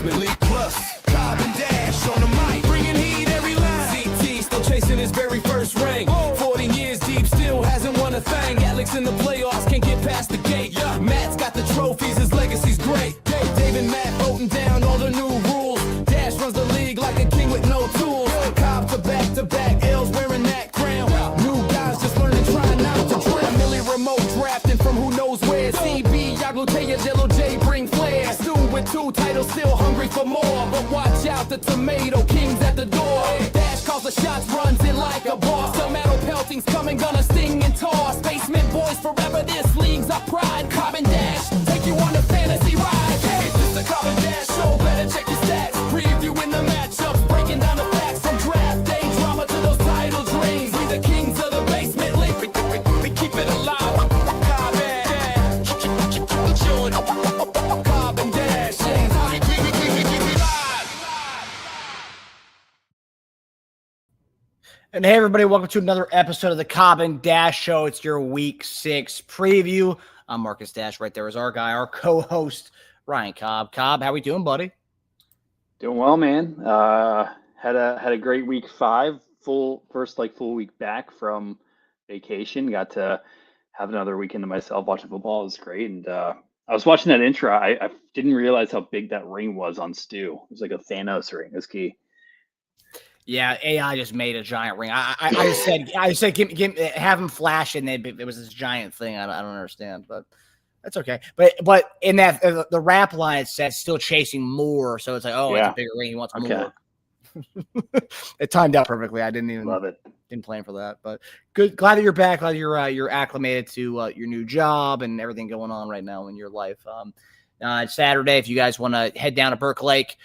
Basement League Plus. Cobb and Dash on the mic, bringing heat every line. CT still chasing his very first ring. 14 years deep, still hasn't won a thing. Alex in the playoffs, can't get past the gate. Matt's got the trophies, his legacy's great. Dave and Matt voting down all the new rules. Dash runs the league like a king with no tools. Cobb to back, L's wearing that crown. New guys just learning, trying not to drown. Millie remote drafting from who knows where. CB, Yagluteya, Jello J, bring flair. Stu with 2 titles, still hungry for more. But watch out, the tomato king's at the door. Dash calls the shots, runs it like a boss. The metal pelting's coming, gonna sting and toss. Basement boys forever, this league's our pride. Cobb and Dash, take you on a fantasy ride. Hey, it's the Cobb and Dash show, better check your stats. Previewing the matchups, breaking down the facts. From draft day drama to those title dreams. We the kings of the basement league, we keep it alive. Cobb and Dash, Cobb and Dash, And hey, everybody, welcome to another episode of the Cobb and Dash Show. It's your Week 6 preview. I'm Marcus Dash. Right there is our guy, our co-host, Ryan Cobb. Cobb, how we doing, buddy? Doing well, man. Had a great week 5, first full week back from vacation. Got to have another weekend to myself watching football. It was great. And I was watching that intro. I didn't realize how big that ring was on Stu. It was like a Thanos ring. It was key. Yeah, AI just made a giant ring. I said, have him flash, and it was this giant thing. I don't understand, but that's okay. But in that the rap line, it says still chasing more, so it's like, oh, it's a bigger ring. He wants more. It timed out perfectly. I didn't even love it. Didn't plan for that, but good. Glad that you're back. Glad you're acclimated to your new job and everything going on right now in your life. It's Saturday. If you guys want to head down to Burke Lake,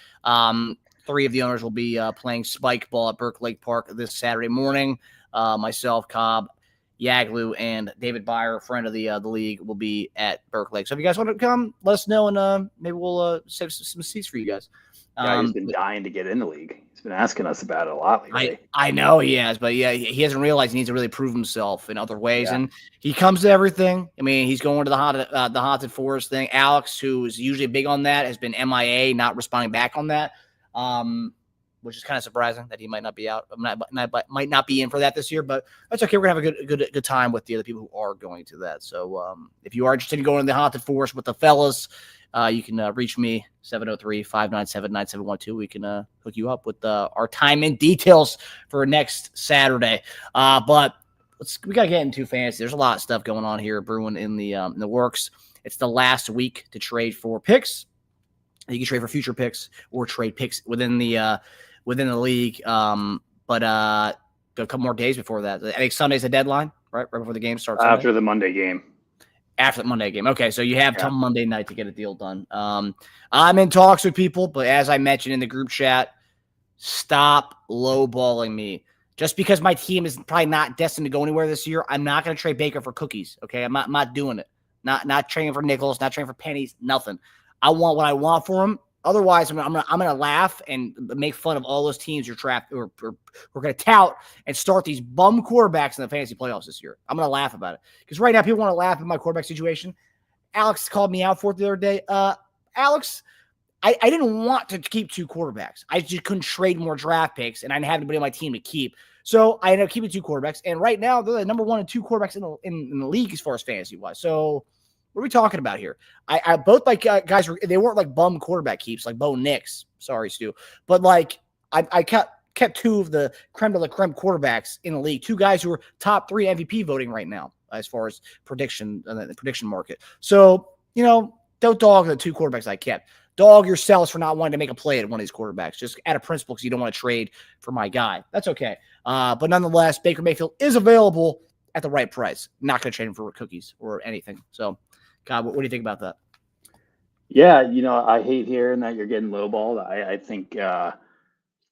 3 of the owners will be playing spike ball at Burke Lake Park this Saturday morning. Myself, Cobb, Yaglu, and David Byer, a friend of the league, will be at Burke Lake. So if you guys want to come, let us know, and maybe we'll save some seats for you guys. He's been dying to get in the league. He's been asking us about it a lot lately. I know he has, but yeah, he hasn't realized he needs to really prove himself in other ways. Yeah. And he comes to everything. I mean, he's going to the Haunted Forest thing. Alex, who is usually big on that, has been MIA, not responding back on that. Which is kind of surprising that he might not be out, might not be in for that this year, but that's okay. We're gonna have a good time with the other people who are going to that. So if you are interested in going to the Haunted Forest with the fellas, you can reach me 703-597-9712. We can hook you up with our time and details for next Saturday. But we gotta get into fantasy. There's a lot of stuff going on here brewing in the works. It's the last week to trade for picks. You can trade for future picks or trade picks within the league. But a couple more days before that. I think Sunday's the deadline, right? Right before the game starts. After the Monday game. After the Monday game. Okay, so you have till Monday night to get a deal done. I'm in talks with people, but as I mentioned in the group chat, stop lowballing me. Just because my team is probably not destined to go anywhere this year, I'm not going to trade Baker for cookies. Okay, I'm not doing it. Not trading for nickels, not trading for pennies, nothing. I want what I want for him. Otherwise, I'm gonna laugh and make fun of all those teams you're trapped or we're gonna tout and start these bum quarterbacks in the fantasy playoffs this year. I'm gonna laugh about it because right now people want to laugh at my quarterback situation. Alex called me out for it the other day. Alex, I didn't want to keep 2 quarterbacks. I just couldn't trade more draft picks, and I didn't have anybody on my team to keep. So I ended up keeping 2 quarterbacks, and right now they're the number 1 and 2 quarterbacks in the league as far as fantasy wise. So. What are we talking about here? I both my guys they weren't like bum quarterback keeps like Bo Nix. Sorry, Stu, but like I kept 2 of the creme de la creme quarterbacks in the league. 2 guys who are top 3 MVP voting right now as far as the prediction market. So don't dog the 2 quarterbacks I kept. Dog yourselves for not wanting to make a play at one of these quarterbacks. Just out of principle because you don't want to trade for my guy. That's okay. But nonetheless, Baker Mayfield is available at the right price. Not going to trade him for cookies or anything. So. God, what do you think about that? Yeah, I hate hearing that you're getting lowballed. I think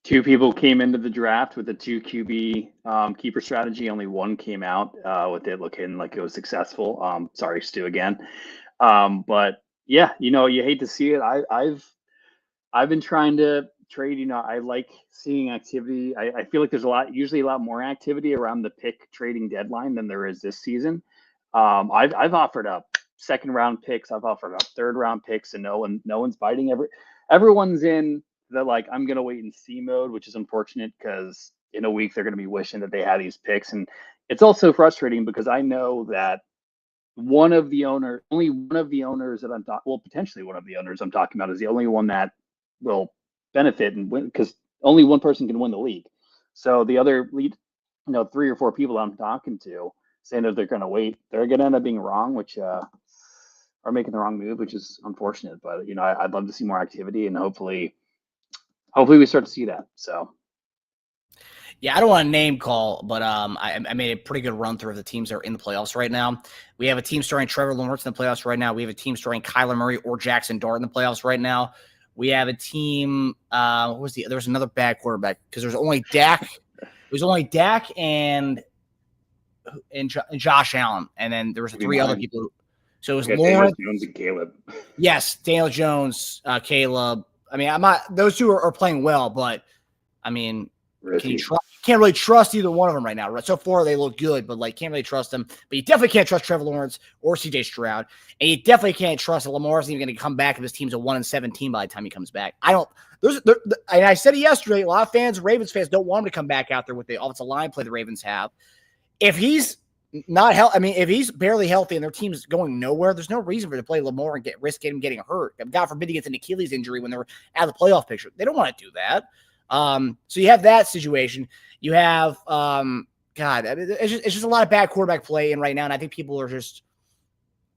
2 people came into the draft with a 2 QB keeper strategy. Only 1 came out with it looking like it was successful. Sorry, Stu, again. But yeah, you hate to see it. I've been trying to trade. I like seeing activity. I feel like there's usually a lot more activity around the pick trading deadline than there is this season. I've offered up 2nd round picks. I've offered up 3rd round picks, and no one's biting. everyone's in the like I'm gonna wait and see mode, which is unfortunate because in a week they're gonna be wishing that they had these picks, and it's also frustrating because I know that only one of the owners that potentially one of the owners I'm talking about is the only one that will benefit and win because only one person can win the league. So the other lead, 3 or 4 people I'm talking to saying that they're going to wait, they're going to end up being wrong, which are making the wrong move, which is unfortunate. But I'd love to see more activity, and hopefully we start to see that. So. Yeah, I don't want to name call, but I made a pretty good run through of the teams that are in the playoffs right now. We have a team starring Trevor Lawrence in the playoffs right now. We have a team starring Kyler Murray or Jackson Dart in the playoffs right now. We have a team. There was another bad quarterback because there's only Dak. It was only Dak and Josh Allen, and then there was 3 other people. So it was Lawrence, Jones, and Caleb. Yes, Daniel Jones, Caleb. I mean, I'm not. Those 2 are playing well, but I mean. Can't really trust either one of them right now. So far, they look good, but can't really trust them. But you definitely can't trust Trevor Lawrence or CJ Stroud, and you definitely can't trust that Lamar's even going to come back if his team's a 1-17 by the time he comes back. I don't. And I said it yesterday. A lot of fans, Ravens fans, don't want him to come back out there with the offensive line play the Ravens have. If he's not healthy, if he's barely healthy and their team's going nowhere, there's no reason for him to play Lamar and risk him getting hurt. God forbid he gets an Achilles injury when they're out of the playoff picture. They don't want to do that. So you have that situation. You have, it's just a lot of bad quarterback play in right now. And I think people are just,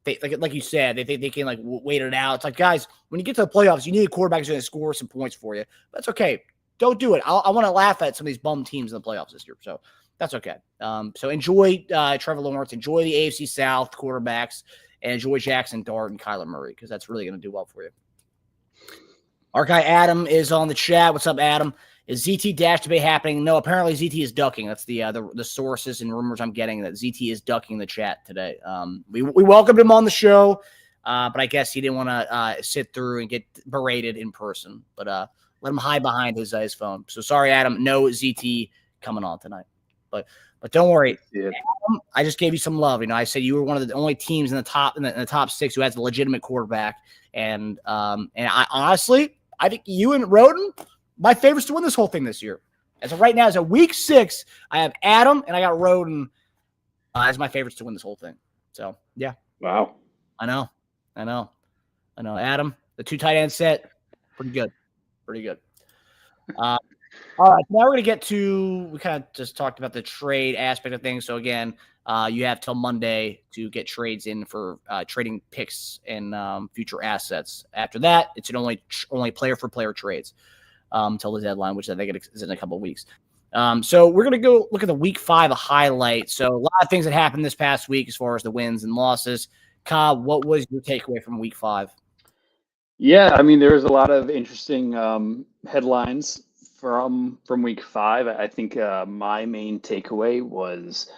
like you said, they think they can wait it out. It's like, guys, when you get to the playoffs, you need a quarterback who's going to score some points for you. That's okay. Don't do it. I want to laugh at some of these bum teams in the playoffs this year. So that's okay. So enjoy Trevor Lawrence, enjoy the AFC South quarterbacks, and enjoy Jackson Dart and Kyler Murray because that's really going to do well for you. Our guy Adam is on the chat. What's up, Adam? Is ZT dash debate happening? No, apparently ZT is ducking. That's the sources and rumors I'm getting that ZT is ducking the chat today. We welcomed him on the show, but I guess he didn't want to sit through and get berated in person. But let him hide behind his phone. So sorry, Adam. No ZT coming on tonight. But don't worry. Yeah. Adam, I just gave you some love. I said you were one of the only teams in the top 6 who has a legitimate quarterback, and I honestly. I think you and Roden, my favorites to win this whole thing this year. As of right now, as a week 6, I have Adam and I got Roden as my favorites to win this whole thing. So, yeah. Wow. I know. Adam, the 2 tight end set, pretty good. All right, now we're going to get to, we kind of just talked about the trade aspect of things. So, again, you have till Monday to get trades in for trading picks and future assets. After that, it's an only player-for-player trades until the deadline, which I think is in a couple of weeks. So we're going to go look at the Week 5 highlight. So a lot of things that happened this past week as far as the wins and losses. Cobb, what was your takeaway from Week 5? Yeah, there was a lot of interesting headlines from Week 5. I think my main takeaway was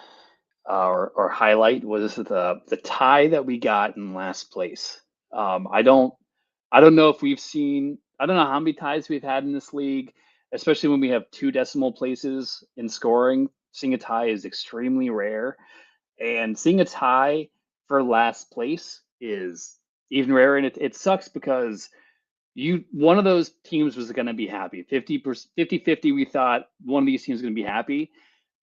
or highlight was the tie that we got in last place. I don't know if we've seen. I don't know how many ties we've had in this league, especially when we have 2 decimal places in scoring. Seeing a tie is extremely rare, and seeing a tie for last place is even rarer. And it sucks because one of those teams was going to be happy. 50-50, we thought one of these teams was going to be happy.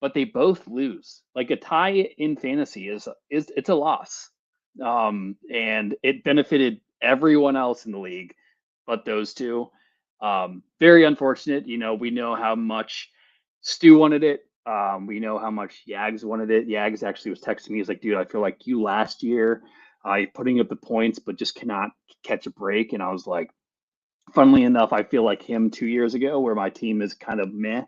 But they both lose. Like a tie in fantasy is it's a loss, and it benefited everyone else in the league, but those 2. Very unfortunate. We know how much Stu wanted it. We know how much Yags wanted it. Yags actually was texting me. He's like, "Dude, I feel like you last year, putting up the points, but just cannot catch a break." And I was like, funnily enough, I feel like him 2 years ago, where my team is kind of meh.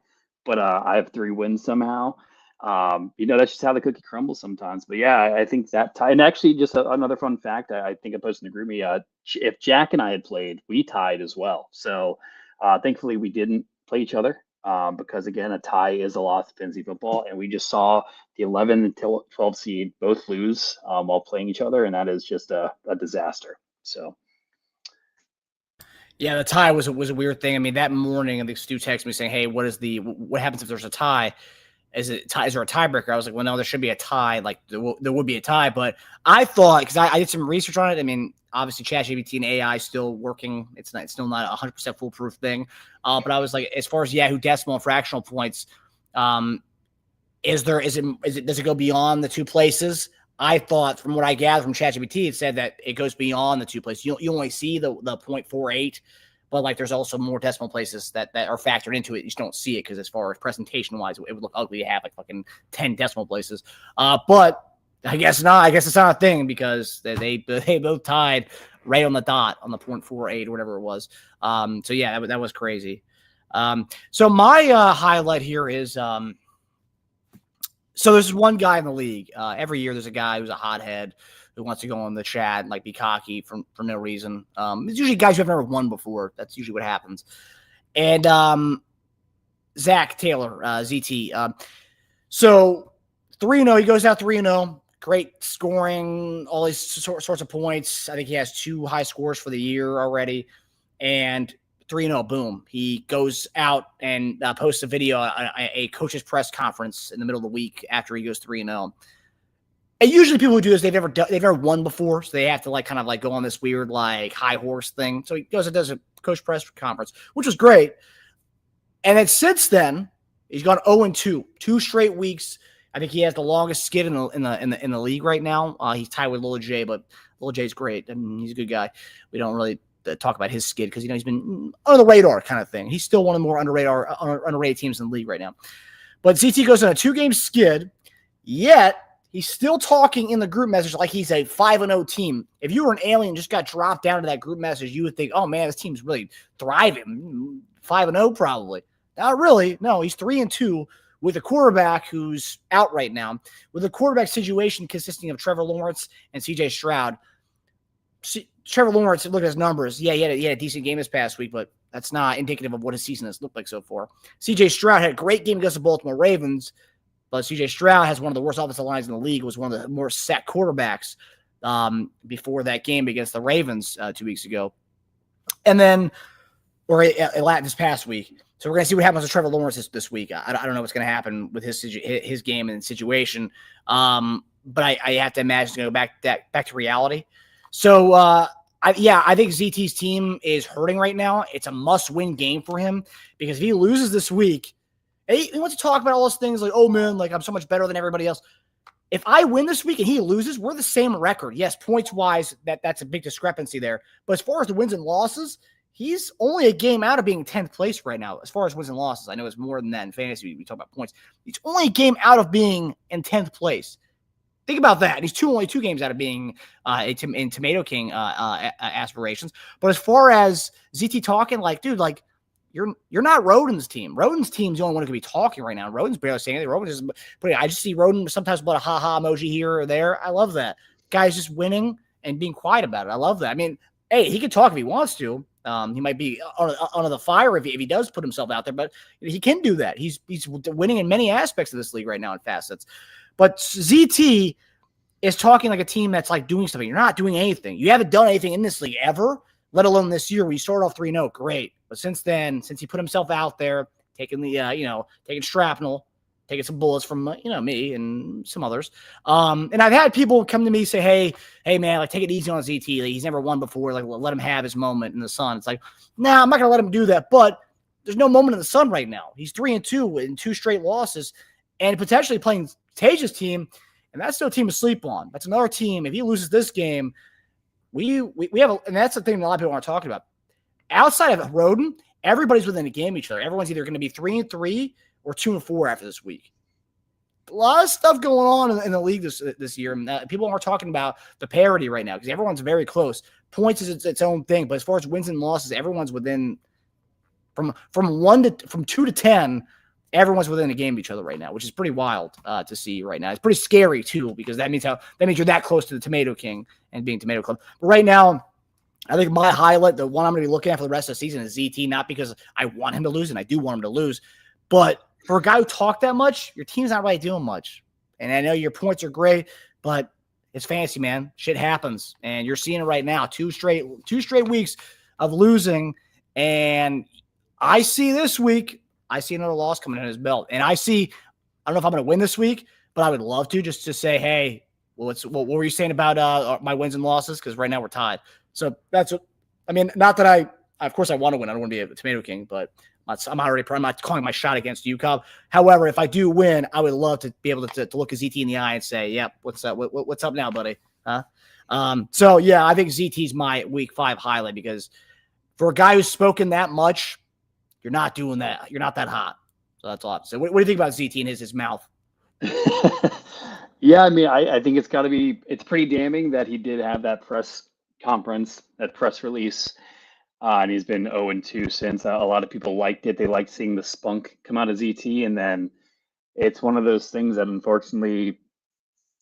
But I have 3 wins somehow. That's just how the cookie crumbles sometimes. But yeah, I think that tie. And actually, just another fun fact, I think I posted in the group me. If Jack and I had played, we tied as well. So thankfully, we didn't play each other because again, a tie is a loss in fantasy football, and we just saw the 11 and 12 seed both lose while playing each other, and that is just a disaster. So. Yeah, the tie was a weird thing. That morning, I think Stu texted me saying, "Hey, what happens if there's a tie?" is there a tiebreaker? I was like, well, no, there should be a tie. Like there would be a tie, but I thought, because I did some research on it. I mean, obviously ChatGPT and AI is still working. It's still not a 100% foolproof thing. But I was like, as far as Yahoo decimal and fractional points, does it go beyond the two places? I thought, from what I gathered from ChatGPT, it said that it goes beyond the two places. You only see the 0.48, but like there's also more decimal places that are factored into it. You just don't see it because as far as presentation wise, it would look ugly to have like fucking 10 decimal places. But I guess not. I guess it's not a thing because they both tied right on the dot on the 0.48 or whatever it was. So yeah, that was crazy. So my highlight here is so there's one guy in the league. Every year there's a guy who's a hothead who wants to go on the chat and like be cocky for no reason. It's usually guys who have never won before. That's usually what happens. And Zach Taylor, ZT. So 3-0, he goes out 3-0. Great scoring, all these sorts of points. I think he has 2 high scores for the year already. And 3-0, boom. He goes out and posts a video, a coach's press conference in the middle of the week after he goes 3-0. And usually people who do this, they've never won before, so they have to like kind of like go on this weird like high horse thing. So he goes and does a coach press conference, which was great. And then since then, he's gone 0-2, 2 straight weeks. I think he has the longest skid in the league right now. He's tied with Lil J, but Lil J's great. I mean, he's a good guy. We don't really talk about his skid because he's been under the radar kind of thing. He's still one of the more underrated teams in the league right now. But ZT goes on a 2-game skid, yet he's still talking in the group message like he's a 5-0 team. If you were an alien and just got dropped down to that group message, you would think, oh man, this team's really thriving. 5-0 probably. Not really. No, he's 3-2 with a quarterback who's out right now, with a quarterback situation consisting of Trevor Lawrence and CJ Stroud. Trevor Lawrence, look at his numbers. Yeah, he had a decent game this past week, but that's not indicative of what his season has looked like so far. CJ Stroud had a great game against the Baltimore Ravens, but CJ Stroud has one of the worst offensive lines in the league, was one of the more sacked quarterbacks before that game against the Ravens 2 weeks ago. And then, or this past week. So we're going to see what happens with Trevor Lawrence this week. I don't know what's going to happen with his game and situation. But I have to imagine it's going to go back to reality. So, I think ZT's team is hurting right now. It's a must-win game for him because if he loses this week, he wants to talk about all those things like, oh, man, like I'm so much better than everybody else. If I win this week and he loses, we're the same record. Yes, points-wise, that's a big discrepancy there. But as far as the wins and losses, he's only a game out of being 10th place right now. As far as wins and losses, I know it's more than that in fantasy. We talk about points. He's only a game out of being in 10th place. Think about that. He's only 2 games out of being in Tomato King aspirations. But as far as ZT talking, like, dude, like, you're not Roden's team. Roden's team's the only one who could be talking right now. Roden's barely saying anything. Roden just, but I just see Roden sometimes put a ha-ha emoji here or there. I love that. Guy's just winning and being quiet about it. I love that. I mean, hey, he can talk if he wants to. He might be under the fire if he does put himself out there, but he can do that. He's winning in many aspects of this league right now in facets. But ZT is talking like a team that's like doing something. You're not doing anything. You haven't done anything in this league ever, let alone this year where you started off 3-0. Great. But since then, since he put himself out there, taking the, taking shrapnel, taking some bullets from, me and some others. And I've had people come to me say, hey, man, like, take it easy on ZT. Like, he's never won before. Like, let him have his moment in the sun. It's like, nah, I'm not going to let him do that. But there's no moment in the sun right now. He's 3-2 in 2 straight losses and potentially playing Tage's team. And that's no team to sleep on. That's another team. If he loses this game, we have and that's the thing that a lot of people aren't talking about. Outside of Roden, everybody's within a game of each other. Everyone's either going to be 3-3 or 2-4 after this week. A lot of stuff going on in the league this year. And people aren't talking about the parity right now because everyone's very close. Points is its own thing, but as far as wins and losses, everyone's within from 2 to 10. Everyone's within a game of each other right now, which is pretty wild to see right now. It's pretty scary too because that means you're that close to the Tomato King and being Tomato Club. But right now, I think my highlight, the one I'm going to be looking at for the rest of the season, is ZT. Not because I want him to lose, and I do want him to lose, but for a guy who talked that much, your team's not really doing much. And I know your points are great, but it's fantasy, man. Shit happens, and you're seeing it right now. 2 straight weeks of losing, and I see this week. I see another loss coming in his belt, and I see I don't know if I'm going to win this week, but I would love to just to say, hey, well, what were you saying about my wins and losses? Because right now we're tied. So that's what I mean. Not that of course I want to win. I don't want to be a tomato king, but I'm not calling my shot against you, Cobb. However, if I do win, I would love to be able to look at ZT in the eye and say, yep, what's up? What's up now, buddy? Huh? So yeah, I think ZT's my week 5 highlight because for a guy who's spoken that much, you're not doing that. You're not that hot. So that's all I have to say. What do you think about ZT and his mouth? Yeah, I mean, I think it's pretty damning that he did have that press conference, that press release, and he's been 0-2 since. A lot of people liked it. They liked seeing the spunk come out of ZT, and then it's one of those things that unfortunately,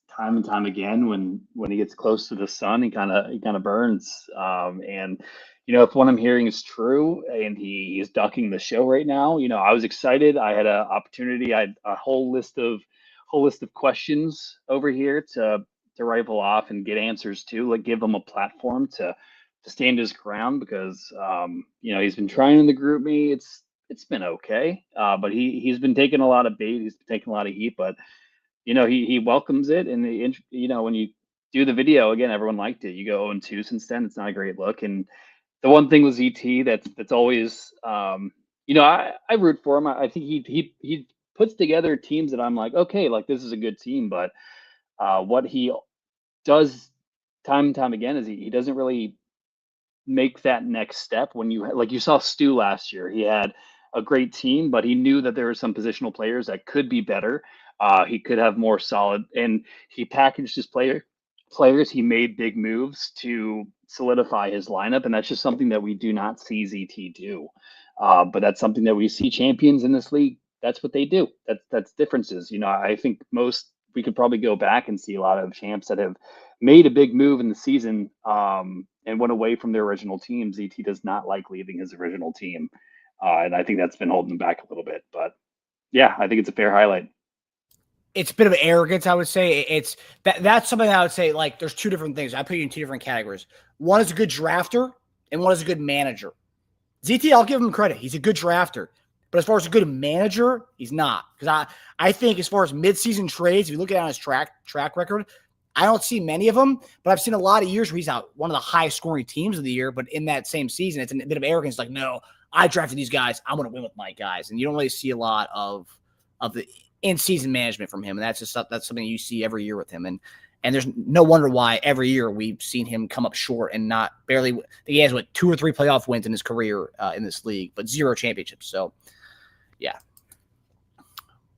time and time again, when he gets close to the sun, he kind of burns. And if what I'm hearing is true, and he's ducking the show right now, I was excited. I had an opportunity. I had a whole list of questions over here to rifle off and get answers to, like give him a platform to stand his ground because he's been trying to group me. It's been okay, but he's been taking a lot of bait. He's been taking a lot of heat, but he welcomes it. And when you do the video again, everyone liked it. You go 0-2 since then. It's not a great look. And the one thing with ZT that's always I root for him. I think he puts together teams that I'm like, okay, like this is a good team, but what he does time and time again is he doesn't really make that next step. When you saw Stu last year, he had a great team, but he knew that there were some positional players that could be better. He could have more solid, and he packaged his players. He made big moves to solidify his lineup, and that's just something that we do not see ZT do. But that's something that we see champions in this league. That's what they do. That's differences. I think we could probably go back and see a lot of champs that have made a big move in the season and went away from their original team. ZT does not like leaving his original team. And I think that's been holding him back a little bit. But yeah, I think it's a fair highlight. It's a bit of arrogance, I would say. That's something I would say, like, there's two different things. I put you in two different categories. One is a good drafter, and one is a good manager. ZT, I'll give him credit. He's a good drafter. But as far as a good manager, he's not. Because I think as far as midseason trades, if you look at his track record, I don't see many of them, but I've seen a lot of years where he's out one of the highest scoring teams of the year, but in that same season, it's a bit of arrogance. Like, no, I drafted these guys. I'm going to win with my guys. And you don't really see a lot of the in-season management from him. And that's something you see every year with him. And there's no wonder why every year we've seen him come up short and not barely. He has 2 or 3 playoff wins in his career in this league, but 0 championships. So, yeah.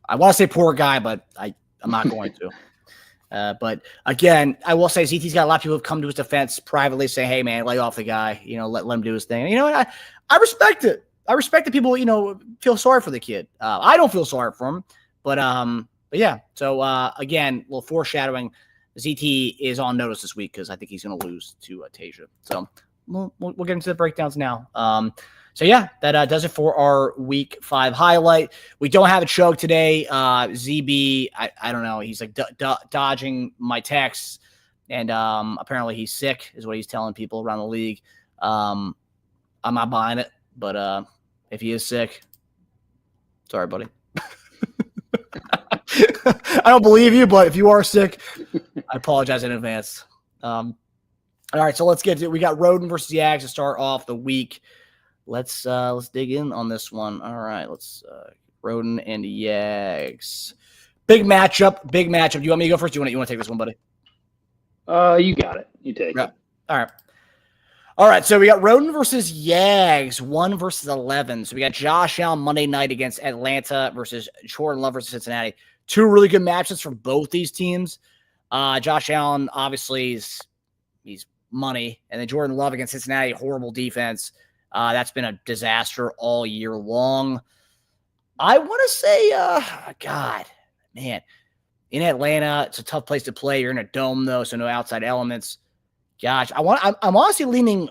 I want to say poor guy, but I'm not going to. But again, I will say ZT's got a lot of people who have come to his defense privately saying, hey, man, lay off the guy, let him do his thing. And, I respect it. I respect that people, feel sorry for the kid. I don't feel sorry for him, but yeah. So again, a little foreshadowing. ZT is on notice this week because I think he's going to lose to Tasia. So we'll get into the breakdowns now. So yeah, that does it for our week 5 highlight. We don't have a choke today. ZB, I don't know. He's like dodging my texts, and apparently he's sick, is what he's telling people around the league. I'm not buying it, but if he is sick, sorry, buddy. I don't believe you, but if you are sick, I apologize in advance. All right, so let's get to it. We got Roden versus Yags to start off the week. Let's dig in on this one. All right, let's Roden and Yags. Big matchup. Do you want me to go first? Do you want to take this one, buddy? You got it. You take it. All right, so we got Roden versus Yags, 1 versus 11. So we got Josh Allen Monday night against Atlanta versus Jordan Love versus Cincinnati. 2 really good matchups for both these teams. Josh Allen, obviously, he's money. And then Jordan Love against Cincinnati, horrible defense. That's been a disaster all year long. I want to say, God, man, in Atlanta, it's a tough place to play. You're in a dome, though, so no outside elements. Gosh, I'm honestly leaning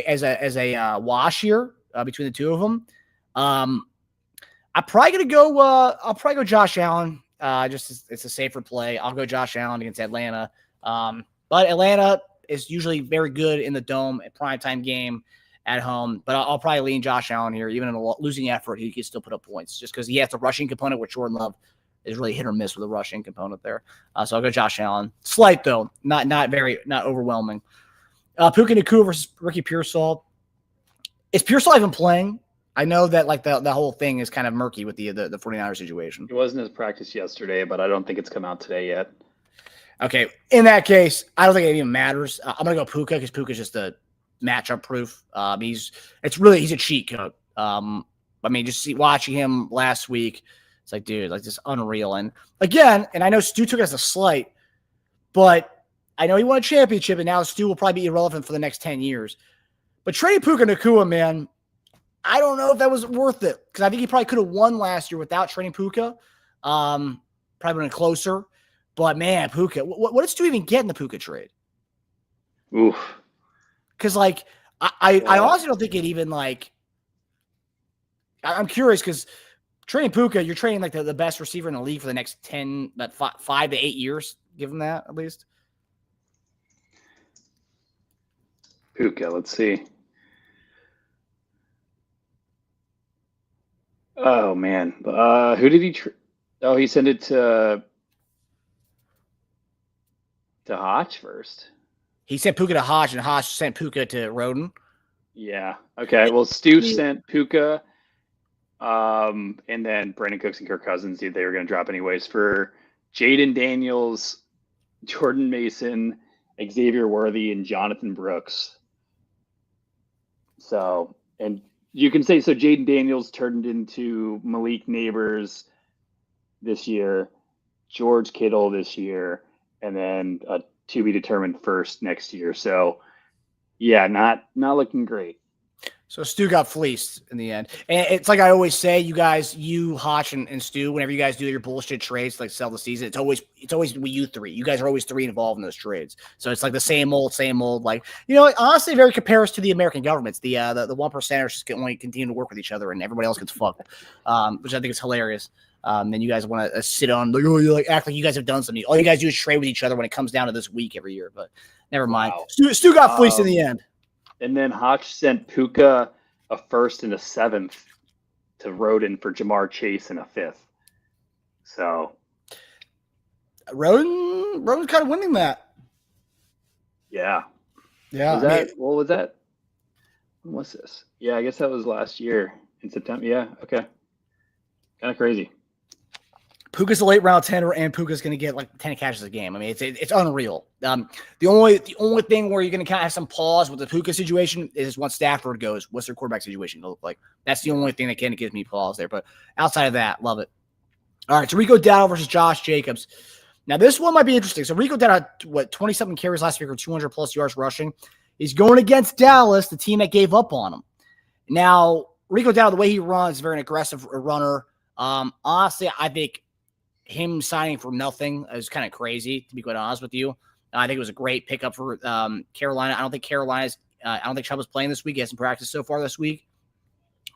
as a wash here between the two of them. I'm probably gonna go. I'll probably go Josh Allen. It's a safer play. I'll go Josh Allen against Atlanta. But Atlanta is usually very good in the dome, a primetime game at home. But I'll probably lean Josh Allen here, even in a losing effort. He can still put up points just because he has the rushing component with Jordan Love is really hit or miss with the rushing component there. So I'll go Josh Allen. Slight though, not overwhelming. Puka Nacua versus Ricky Pearsall. Is Pearsall even playing? I know that like the whole thing is kind of murky with the 49ers situation. He wasn't as practice yesterday, but I don't think it's come out today yet. Okay, in that case, I don't think it even matters. I'm gonna go Puka because Puka's just a matchup proof. He's a cheat code. I mean, watching him last week, it's like, dude, like, just unreal. And again, and I know Stu took it as a slight, but I know he won a championship, and now Stu will probably be irrelevant for the next 10 years. But trading Puka Nacua, man, I don't know if that was worth it, because I think he probably could have won last year without trading Puka. Probably would have been closer. But, man, Puka, what did Stu even get in the Puka trade? Oof. Because, like, I honestly don't think it even, like, I'm curious because trading Puka, you're trading, like, the best receiver in the league for the next 5 to 8 years. Give him that, at least. Puka, let's see. Oh, man. Who did he he sent it to Hotch first. He sent Puka to Hodge, and Hodge sent Puka to Roden. Yeah. Okay. Well, Stu sent Puka, and then Brandon Cooks and Kirk Cousins, they were going to drop anyways, for Jaden Daniels, Jordan Mason, Xavier Worthy, and Jonathan Brooks. So, and you can say, so Jaden Daniels turned into Malik Neighbors this year, George Kittle this year, and then a to be determined first next year. So, yeah, not looking great. So Stu got fleeced in the end. And it's like I always say, you guys, Hotch, and Stu, whenever you guys do your bullshit trades to, like, sell the season, it's always with you three. You guys are always three involved in those trades. So it's like the same old, like, you know, honestly, very compares to the American governments. The 1%ers just can only continue to work with each other, and everybody else gets fucked, which I think is hilarious. Then you guys want to sit on, like, oh, you like act like you guys have done something. All you guys do is trade with each other when it comes down to this week every year. But never mind. Wow. Stu got fleeced in the end. And then Hotch sent Puka a first and a seventh to Roden for Jamar Chase and a fifth. So Roden's kind of winning that. Yeah. Yeah. What was that? When was this? Yeah, I guess that was last year in September. Yeah. Okay. Kind of crazy. Puka's a late round tender, and Puka's going to get like 10 catches a game. I mean, it's unreal. The only thing where you're going to kind of have some pause with the Puka situation is once Stafford goes, what's their quarterback situation going to look like? That's the only thing that kind of gives me pause there. But outside of that, love it. All right, so Rico Dowdle versus Josh Jacobs. Now, this one might be interesting. So Rico Dowdle had, 20-something carries last week or 200-plus yards rushing. He's going against Dallas, the team that gave up on him. Now, Rico Dowdle, the way he runs, is very aggressive runner. Honestly, I think him signing for nothing is kind of crazy, to be quite honest with you. I think it was a great pickup for Carolina. I don't think Chubb is playing this week. He hasn't practiced so far this week.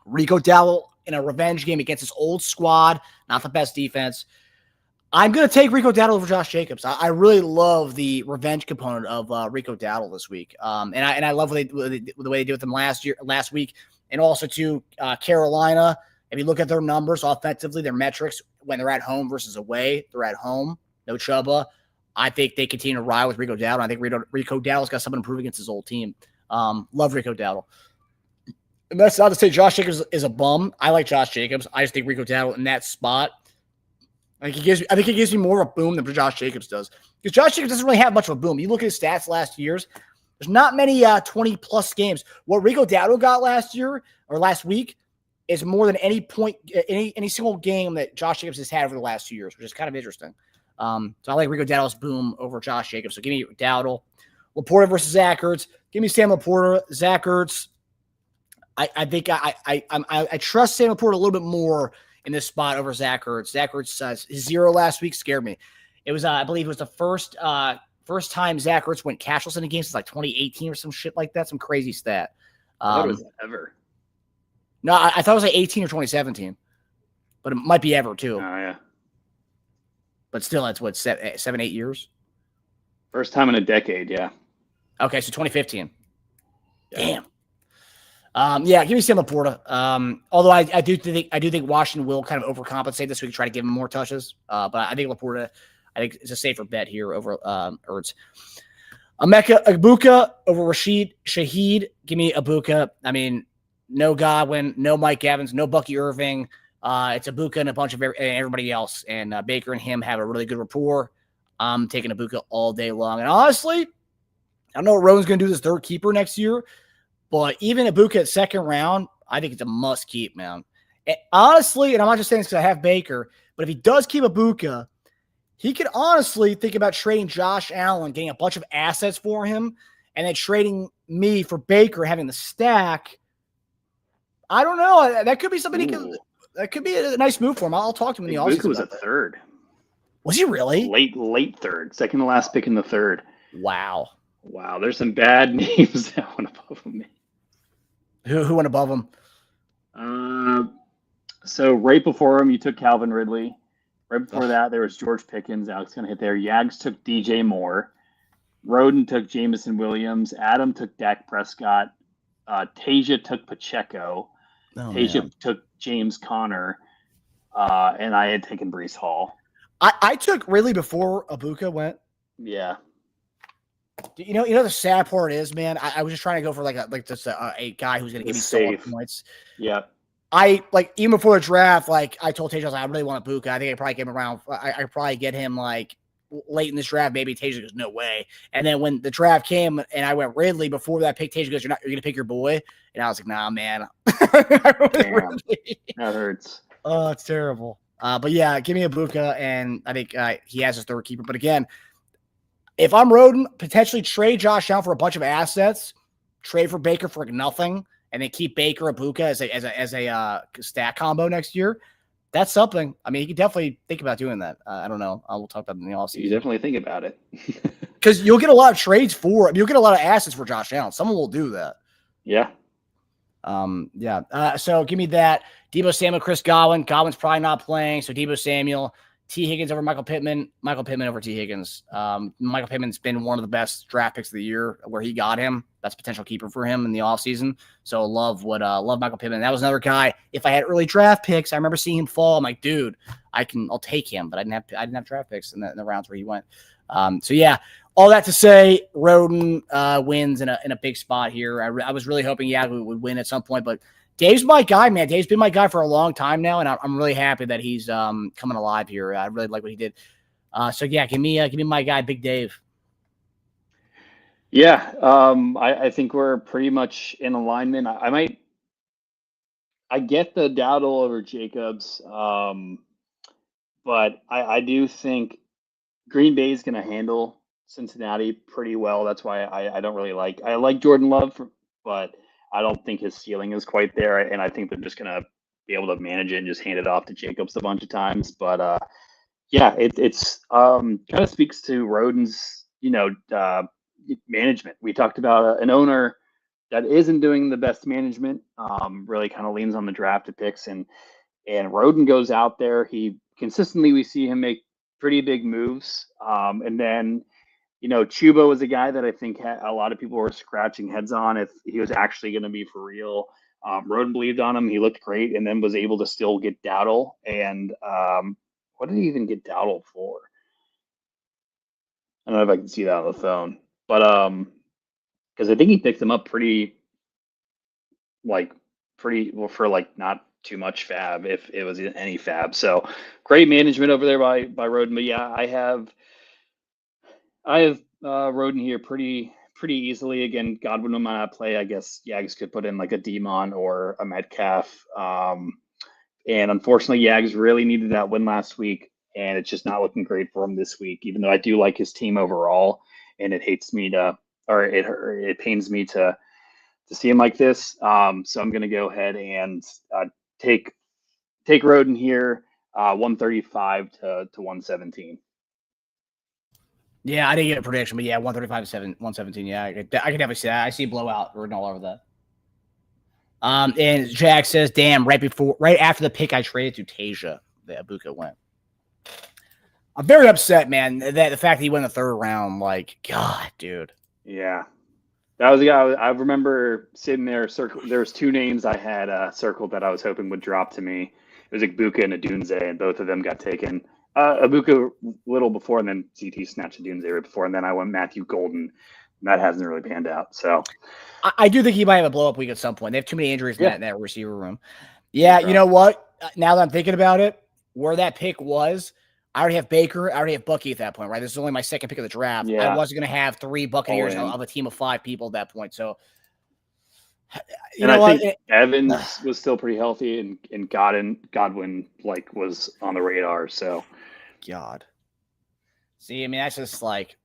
Rico Dowdle in a revenge game against his old squad, not the best defense. I'm going to take Rico Dowdle over Josh Jacobs. I really love the revenge component of Rico Dowdle this week. And I love the way they did with him last week. And also to Carolina. If you look at their numbers offensively, their metrics when they're at home versus away, they're at home. No Chubba. I think they continue to ride with Rico Dowdle. I think Rico Dowdle's got something to prove against his old team. Love Rico Dowdle. And that's not to say Josh Jacobs is a bum. I like Josh Jacobs. I just think Rico Dowdle in that spot, I think he gives me more of a boom than Josh Jacobs does. Because Josh Jacobs doesn't really have much of a boom. You look at his stats last year's, there's not many 20-plus games. What Rico Dowdle got last week is more than any point, any single game that Josh Jacobs has had over the last 2 years, which is kind of interesting. So I like Rico Dowdle's boom over Josh Jacobs. So give me Dowdle. Laporta versus Zach Ertz. Give me Sam Laporta. Zach Ertz. I think I trust Sam Laporta a little bit more in this spot over Zach Ertz. Zach Ertz, his 0 last week scared me. It was, I believe it was the first time Zach Ertz went cashless in a game since like 2018 or some shit like that. Some crazy stat. I thought it was ever. No, I thought it was like 18 or 2017, but it might be ever too. Oh, yeah. But still, that's what, 7, 8 years? First time in a decade, yeah. Okay, so 2015. Yeah. Yeah, give me Sam Laporta. Although I do think Washington will kind of overcompensate this week, try to give him more touches. But I think Laporta, I think it's a safer bet here over Ertz. Emeka Egbuka over Rashid Shaheed. Give me Egbuka. I mean, no Godwin, no Mike Evans, no Bucky Irving. It's Egbuka and a bunch of everybody else. And Baker and him have a really good rapport. I'm taking Egbuka all day long. And honestly, I don't know what Rowan's going to do this third keeper next year. But even Egbuka at second round, I think it's a must keep, man. And honestly, and I'm not just saying this because I have Baker, but if he does keep Egbuka, he could honestly think about trading Josh Allen, getting a bunch of assets for him, and then trading me for Baker, having the stack. I don't know. That could be something that could be a nice move for him. I'll talk to him in the offseason. Egbuka was a third. Was he really? Late third. Second to last pick in the third. Wow. There's some bad names that went above him. Who went above him? So right before him, you took Calvin Ridley. Right before that, there was George Pickens. Alex going to hit there. Yags took DJ Moore. Roden took Jameson Williams. Adam took Dak Prescott. Tasia took Pacheco. Tasia took James Conner. And I had taken Breece Hall. I took Ridley before Egbuka went. Yeah. You know the sad part is, man. I was just trying to go for just a guy who's going to give me solid points. Yeah. I even before the draft, I told Tasia, I really want Egbuka. I think I probably get him around. I probably get him late in this draft. Maybe Tasia goes, no way. And then when the draft came and I went Ridley before that pick, Tasia goes, you're going to pick your boy. And I was like, nah, man. Damn. That hurts. Oh, it's terrible. But yeah, give me Egbuka, and I think he has his third keeper. But again, if I'm Roden, potentially trade Josh Allen for a bunch of assets, trade for Baker for nothing, and then keep Baker Egbuka as a stack combo next year. That's something. I mean, you could definitely think about doing that. I don't know. We'll talk about it in the offseason. You definitely think about it. Because you'll get a lot of trades you'll get a lot of assets for Josh Allen. Someone will do that. Yeah. So give me that. Deebo Samuel, Chris Godwin. Godwin's probably not playing, so Deebo Samuel. T. Higgins over Michael Pittman. Michael Pittman over T. Higgins. Michael Pittman's been one of the best draft picks of the year where he got him. That's a potential keeper for him in the offseason. So love Michael Pittman. That was another guy. If I had early draft picks, I remember seeing him fall. I'm like, dude, I'll take him, but I didn't have draft picks in the rounds where he went. So yeah, all that to say, Roden wins in a big spot here. I was really hoping Yagu would win at some point, but Dave's my guy, man. Dave's been my guy for a long time now, and I'm really happy that he's coming alive here. I really like what he did. So yeah, give me my guy, Big Dave. Yeah, I think we're pretty much in alignment. I get the Dowdle over Jacobs, but I do think Green Bay is going to handle Cincinnati pretty well. That's why I don't really I like Jordan Love, but I don't think his ceiling is quite there, and I think they're just going to be able to manage it and just hand it off to Jacobs a bunch of times. But yeah, it's kind of speaks to Roden's management. We talked about an owner that isn't doing the best management. Really kind of leans on the drafted picks, and Roden goes out there. He consistently, we see him make pretty big moves, and then. Chuba was a guy that I think a lot of people were scratching heads on if he was actually going to be for real. Roden believed on him. He looked great, and then was able to still get Dowdle. And what did he even get Dowdle for? I don't know if I can see that on the phone, but because I think he picked him up pretty well for not too much fab, if it was any fab. So great management over there by Roden. But yeah, I have Roden here pretty easily. Again, Godwin will not play. I guess Yags could put in a Demon or a Metcalf. And unfortunately, Yags really needed that win last week, and it's just not looking great for him this week. Even though I do like his team overall, and it pains me to see him like this. So I'm going to go ahead and take Roden here, 135 to 117. Yeah, I didn't get a prediction, but yeah, 135 to 117. Yeah, I could definitely see that. I see blowout written all over that. And Jack says, "Damn, right after the pick I traded to Tasia, the Egbuka went." I'm very upset, man. That the fact that he went in the third round, God, dude. Yeah. That was the guy. I remember sitting there. There was two names I had circled that I was hoping would drop to me. It was Ibuka and Adunze, and both of them got taken. Ibuka little before, and then CT snatched Adunze right before, and then I went Matthew Golden. And that hasn't really panned out. So I do think he might have a blow up week at some point. They have too many injuries Yeah. in that receiver room. Yeah, you know what? Now that I'm thinking about it, where that pick was, I already have Baker. I already have Bucky at that point, right? This is only my second pick of the draft. Yeah. I wasn't going to have 3 Buccaneers All in. of a team of 5 people at that point. So, And I think Evans was still pretty healthy, and Godwin like was on the radar. So God. See, I mean, that's just like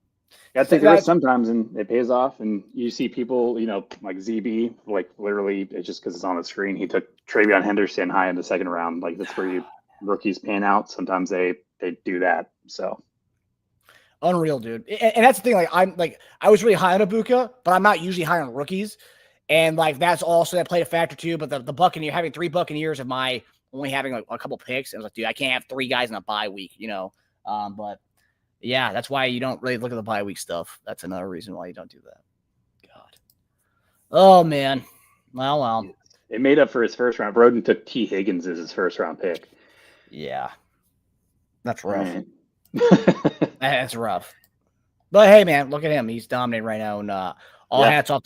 I think there is sometimes, and it pays off. And you see people, like ZB, like literally, it's just because it's on the screen. He took Travion Henderson high in the second round. Like that's where rookies pan out. Sometimes they do that. So unreal, dude. And that's the thing. Like I was really high on Ibuka, but I'm not usually high on rookies. And like that's also that played a factor too. But the Buccaneer having 3 Buccaneers of my only having like a couple picks, I was like, dude, I can't have 3 guys in a bye week, But yeah, that's why you don't really look at the bye week stuff. That's another reason why you don't do that. God. Oh man. Well. It made up for his first round. Broden took T. Higgins as his first round pick. Yeah. That's rough. Right. That's rough. But hey, man, look at him. He's dominating right now. And all hats off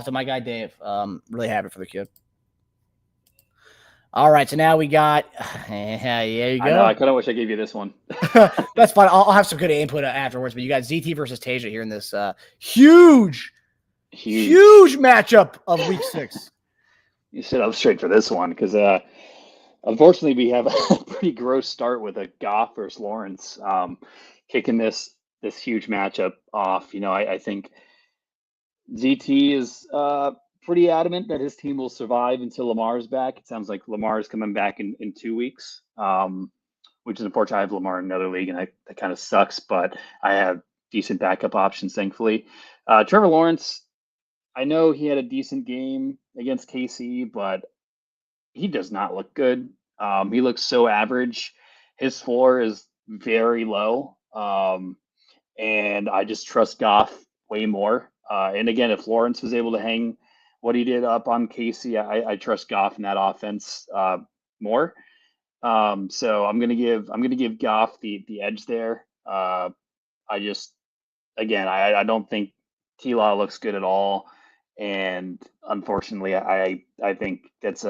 to my guy Dave. Really happy for the kid. All right, so now we got. There you go. I know. I kind of wish I gave you this one. That's fine. I'll have some good input afterwards. But you got ZT versus Tasia here in this huge matchup of Week 6. You sit up straight for this one because, unfortunately, we have a pretty gross start with a Goff versus Lawrence kicking this huge matchup off. I think ZT is pretty adamant that his team will survive until Lamar's back. It sounds like Lamar is coming back in 2 weeks, which is unfortunate. I have Lamar in another league, and that kind of sucks, but I have decent backup options, thankfully. Trevor Lawrence, I know he had a decent game against KC, but he does not look good. He looks so average. His floor is very low, and I just trust Goff way more. And again, if Lawrence was able to hang what he did up on Casey, I trust Goff in that offense more. So I'm gonna give Goff the edge there. I don't think T-Law looks good at all, and unfortunately, I think that's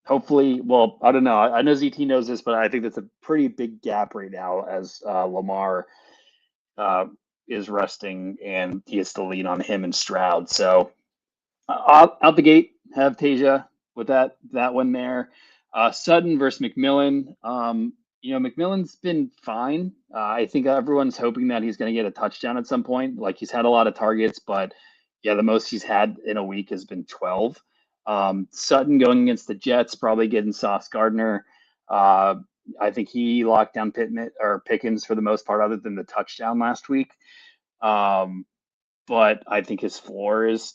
hopefully. Well, I don't know. I know ZT knows this, but I think that's a pretty big gap right now as Lamar is resting, and he has to lean on him and Stroud. So out the gate, have Tasia with that one there. Sutton versus McMillan. McMillan's been fine. I think everyone's hoping that he's going to get a touchdown at some point. Like he's had a lot of targets, but yeah, the most he's had in a week has been 12. Sutton going against the Jets, probably getting Sauce Gardner. I think he locked down Pickens for the most part, other than the touchdown last week. But I think his floor is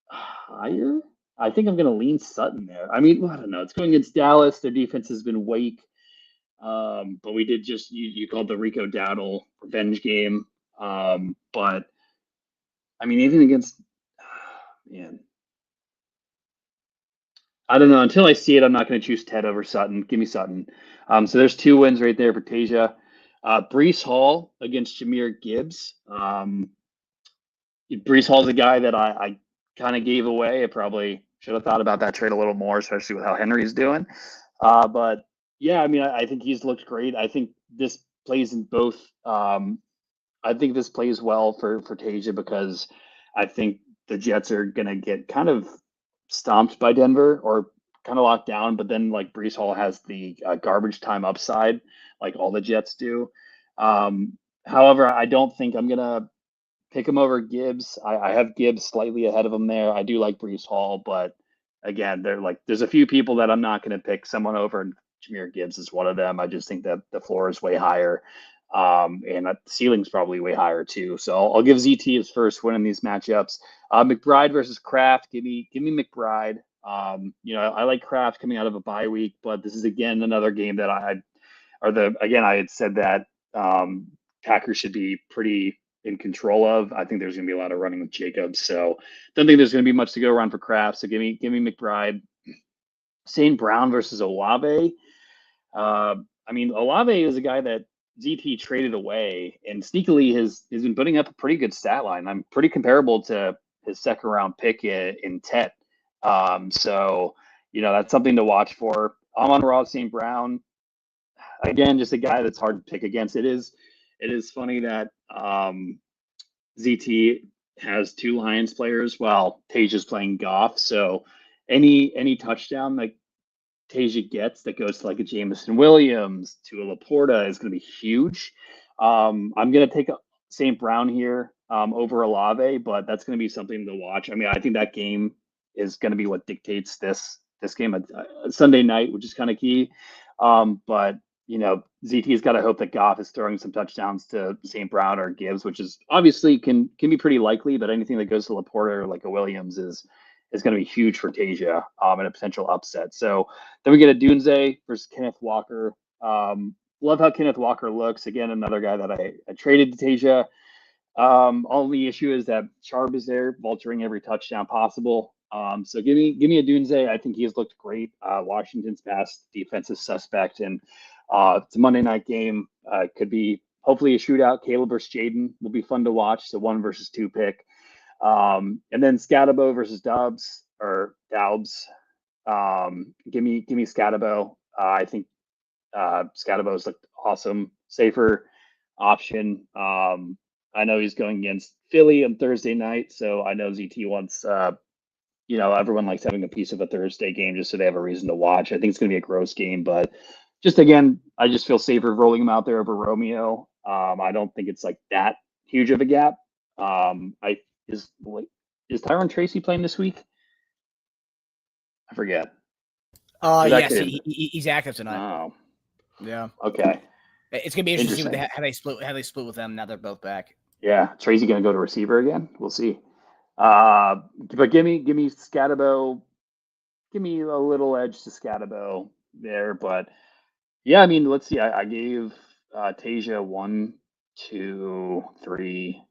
higher. I think I'm going to lean Sutton there. I mean, I don't know. It's going against Dallas. Their defense has been weak. But we did just, you called the Rico Dowdle revenge game. But I mean, even against, man, I don't know. Until I see it, I'm not going to choose Ted over Sutton. Give me Sutton. So there's 2 wins right there for Tasia. Breece Hall against Jahmyr Gibbs. Breece Hall's a guy that I kind of gave away. I probably should have thought about that trade a little more, especially with how Henry's doing. But yeah, I mean, I think he's looked great. I think this plays in both. I think this plays well for Tasia because I think the Jets are going to get kind of stomped by Denver or kind of locked down. But then like Breece Hall has the garbage time upside, like all the Jets do. However, I don't think I'm going to pick him over Gibbs. I have Gibbs slightly ahead of him there. I do like Breece Hall, but again, there's a few people that I'm not going to pick someone over, and Jahmyr Gibbs is one of them. I just think that the floor is way higher, and the ceiling's probably way higher too. So I'll give ZT his first win in these matchups. McBride versus Kraft. Give me McBride. I like Kraft coming out of a bye week, but this is again another game that I had said that Packers should be pretty in control of. I think there's going to be a lot of running with Jacobs. So don't think there's going to be much to go around for Kraft. So give me McBride. St. Brown versus Olave. I mean, Olave is a guy that ZT traded away and sneakily has been putting up a pretty good stat line. I'm pretty comparable to his second round pick in Tet. So, that's something to watch for. Amon-Ra St. Brown, again, just a guy that's hard to pick against. It is funny that ZT has two Lions players while Taja's playing Goff. So any touchdown that Tasia gets that goes to like a Jameson Williams to a Laporta is going to be huge. I'm going to take St. Brown here over Olave, but that's going to be something to watch. I mean, I think that game is going to be what dictates this game Sunday night, which is kind of key. But ZT's got to hope that Goff is throwing some touchdowns to St. Brown or Gibbs, which is obviously can be pretty likely. But anything that goes to Laporta or like a Williams is going to be huge for Tasia and a potential upset. So then we get a Dunze versus Kenneth Walker. Love how Kenneth Walker looks. Again, another guy that I traded to Tasia. Only issue is that Sharp is there, vulturing every touchdown possible. So give me a Dunze. I think he has looked great. Washington's past defensive suspect, and it's a Monday night game. Could be hopefully a shootout. Caleb versus Jaden will be fun to watch. So 1 versus 2 pick. And then Scatabo versus Doubs. Give me Scatabo. I think Scatabo's looked awesome, safer option. I know he's going against Philly on Thursday night, so I know ZT wants everyone likes having a piece of a Thursday game just so they have a reason to watch. I think it's going to be a gross game, but just again, I just feel safer rolling him out there over Romeo. I don't think it's like that huge of a gap. Is Tyron Tracy playing this week? I forget. Yes, he's active tonight. Oh, yeah. Okay. It's gonna be interesting how they split with them now they're both back. Yeah, Tracy gonna go to receiver again. We'll see. But give me Scatabo. Give me a little edge to Scatabo there, but yeah, I mean, let's see. I gave Tasia 1, 2, 3.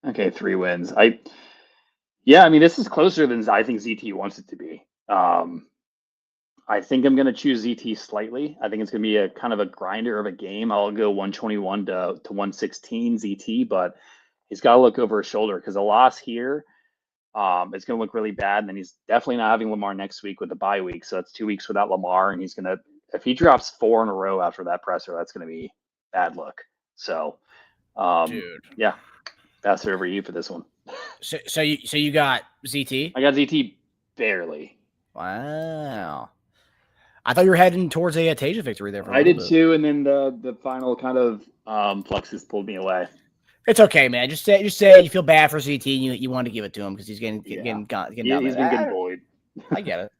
Okay, 3 wins. I mean, this is closer than I think ZT wants it to be. I think I'm going to choose ZT slightly. I think it's going to be a kind of a grinder of a game. I'll go 121 to 116 ZT, but he's got to look over his shoulder because a loss here, it's going to look really bad. And then he's definitely not having Lamar next week with the bye week. So that's 2 weeks without Lamar. And he's going to, if he drops 4 in a row after that presser, that's going to be bad look. So, dude, yeah, pass it over to you for this one. So you got ZT? I got ZT barely. Wow. I thought you were heading towards a Tasia victory there. I did too, and then the final kind of flexes pulled me away. It's okay, man. Just say you feel bad for ZT and you want to give it to him because he's getting He's down been getting bullied. I get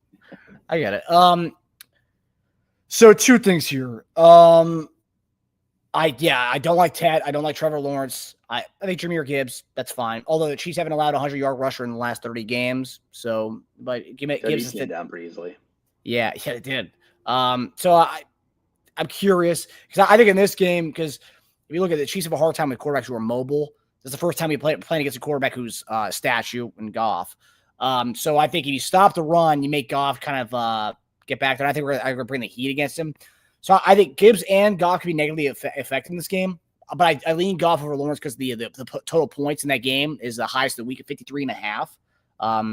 it. So 2 things here. I don't like Ted. I don't like Trevor Lawrence. I think Jahmyr Gibbs, that's fine. Although the Chiefs haven't allowed a 100-yard rusher in the last 30 games. So, but Gibbs came down pretty easily. Yeah, it did. So I'm curious because I think in this game, because if you look at the Chiefs have a hard time with quarterbacks who are mobile. This is the first time you playing against a quarterback who's a statue in Goff. So I think if you stop the run, you make Goff kind of get back there. I think we're going to bring the heat against him. So I think Gibbs and Goff could be negatively affecting this game. But I lean Goff over Lawrence because the total points in that game is the highest of the week at 53.5.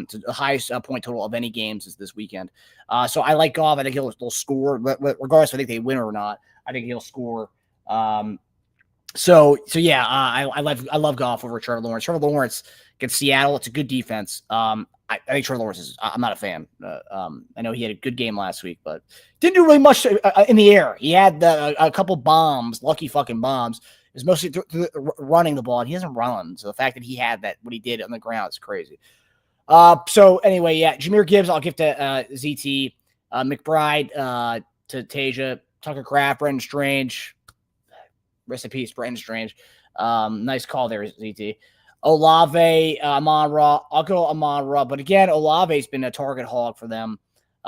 To the highest point total of any games is this weekend. So I like Goff. I think he'll score, regardless if I think they win or not. I think he'll score. So yeah, I love Goff over Trevor Lawrence. Trevor Lawrence against Seattle, it's a good defense. I think Trevor Lawrence I'm not a fan. I know he had a good game last week, but didn't do really much in the air. He had a couple bombs, lucky fucking bombs. It was mostly running the ball, and he doesn't run. So the fact that he had that, what he did on the ground is crazy. So anyway, yeah, Jahmyr Gibbs, I'll give to ZT, McBride to Tasia, Tucker Kraft, Brendan Strange. Rest in peace, Brendan Strange. Nice call there, ZT. Olave, Amon-Ra. I'll go Amon-Ra, but again, Olave's been a target hog for them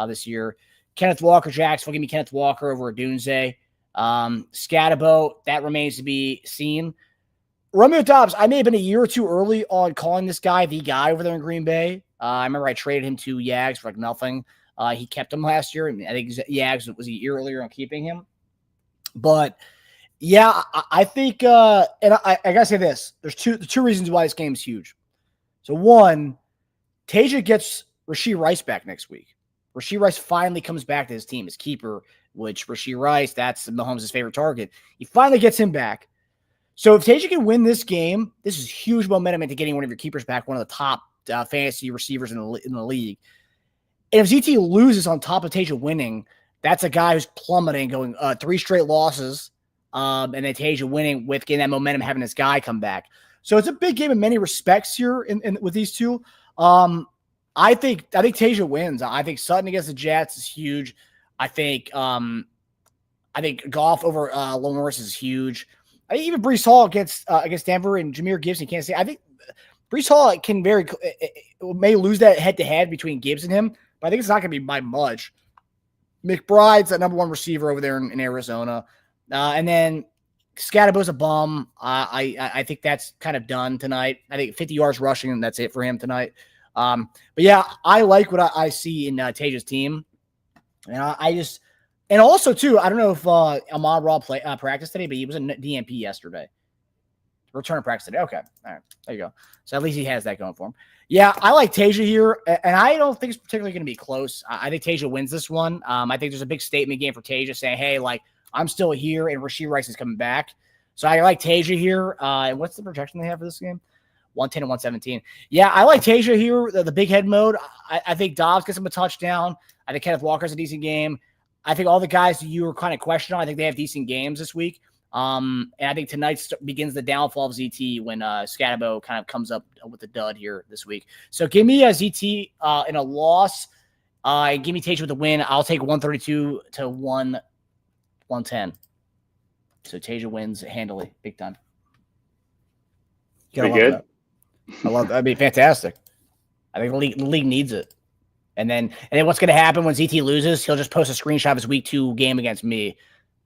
this year. Kenneth Walker, Jacksonville, give me Kenneth Walker over Dunze. Scatabo, that remains to be seen. Romeo Dobbs, I may have been a year or two early on calling this guy the guy over there in Green Bay. I remember I traded him to Yags for like nothing. He kept him last year, and I think Yags was a year earlier on keeping him. But yeah, I think, and I gotta say this: there's two reasons why this game is huge. So one, Tasia gets Rashee Rice back next week. Rashee Rice finally comes back to his team, his keeper, which Rashee Rice, that's Mahomes' favorite target. He finally gets him back. So if Tasia can win this game, this is huge momentum into getting one of your keepers back, one of the top fantasy receivers in the league. And if ZT loses on top of Tasia winning, that's a guy who's plummeting, going 3 straight losses, and then Tasia winning with getting that momentum, having this guy come back. So it's a big game in many respects here with these two. I think Tasia wins. I think Sutton against the Jets is huge. I think Goff over Lawrence is huge. I think even Breece Hall against Denver and Jahmyr Gibbs in Kansas City. I think Breece Hall may lose that head-to-head between Gibbs and him, but I think it's not going to be by much. McBride's that number 1 receiver over there in Arizona. And then Scatterbo's a bum. I think that's kind of done tonight. I think 50 yards rushing, and that's it for him tonight. But yeah, I like what I see in Taja's team. And and also too, I don't know if Amon Ra practiced today, but he was in DMP yesterday. Return to practice today. Okay. All right. There you go. So at least he has that going for him. Yeah, I like Tasia here, and I don't think it's particularly going to be close. I think Tasia wins this one. I think there's a big statement game for Tasia saying, hey, like, I'm still here, and Rashee Rice is coming back. So I like Tasia here. And what's the projection they have for this game? 110 and 117. Yeah, I like Tasia here, the big head mode. I think Dobbs gets him a touchdown. I think Kenneth Walker's a decent game. I think all the guys that you were kind of questioning, I think they have decent games this week. And I think tonight begins the downfall of ZT when Scatterbo kind of comes up with the dud here this week. So give me a ZT in a loss. Give me Tasia with a win. I'll take 132 to 110. So Tasia wins handily, big time. Pretty good. I love that. That'd be fantastic. I think the league needs it. And then what's going to happen when ZT loses? He'll just post a screenshot of his week 2 game against me.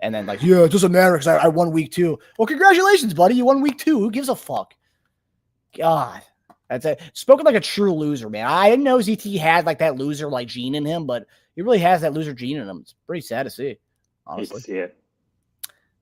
And then like, yeah, it doesn't matter because I won week 2. Well, congratulations, buddy. You won week 2. Who gives a fuck? God, that's it. Spoken like a true loser, man. I didn't know ZT had like that loser like gene in him, but he really has that loser gene in him. It's pretty sad to see, honestly. See it.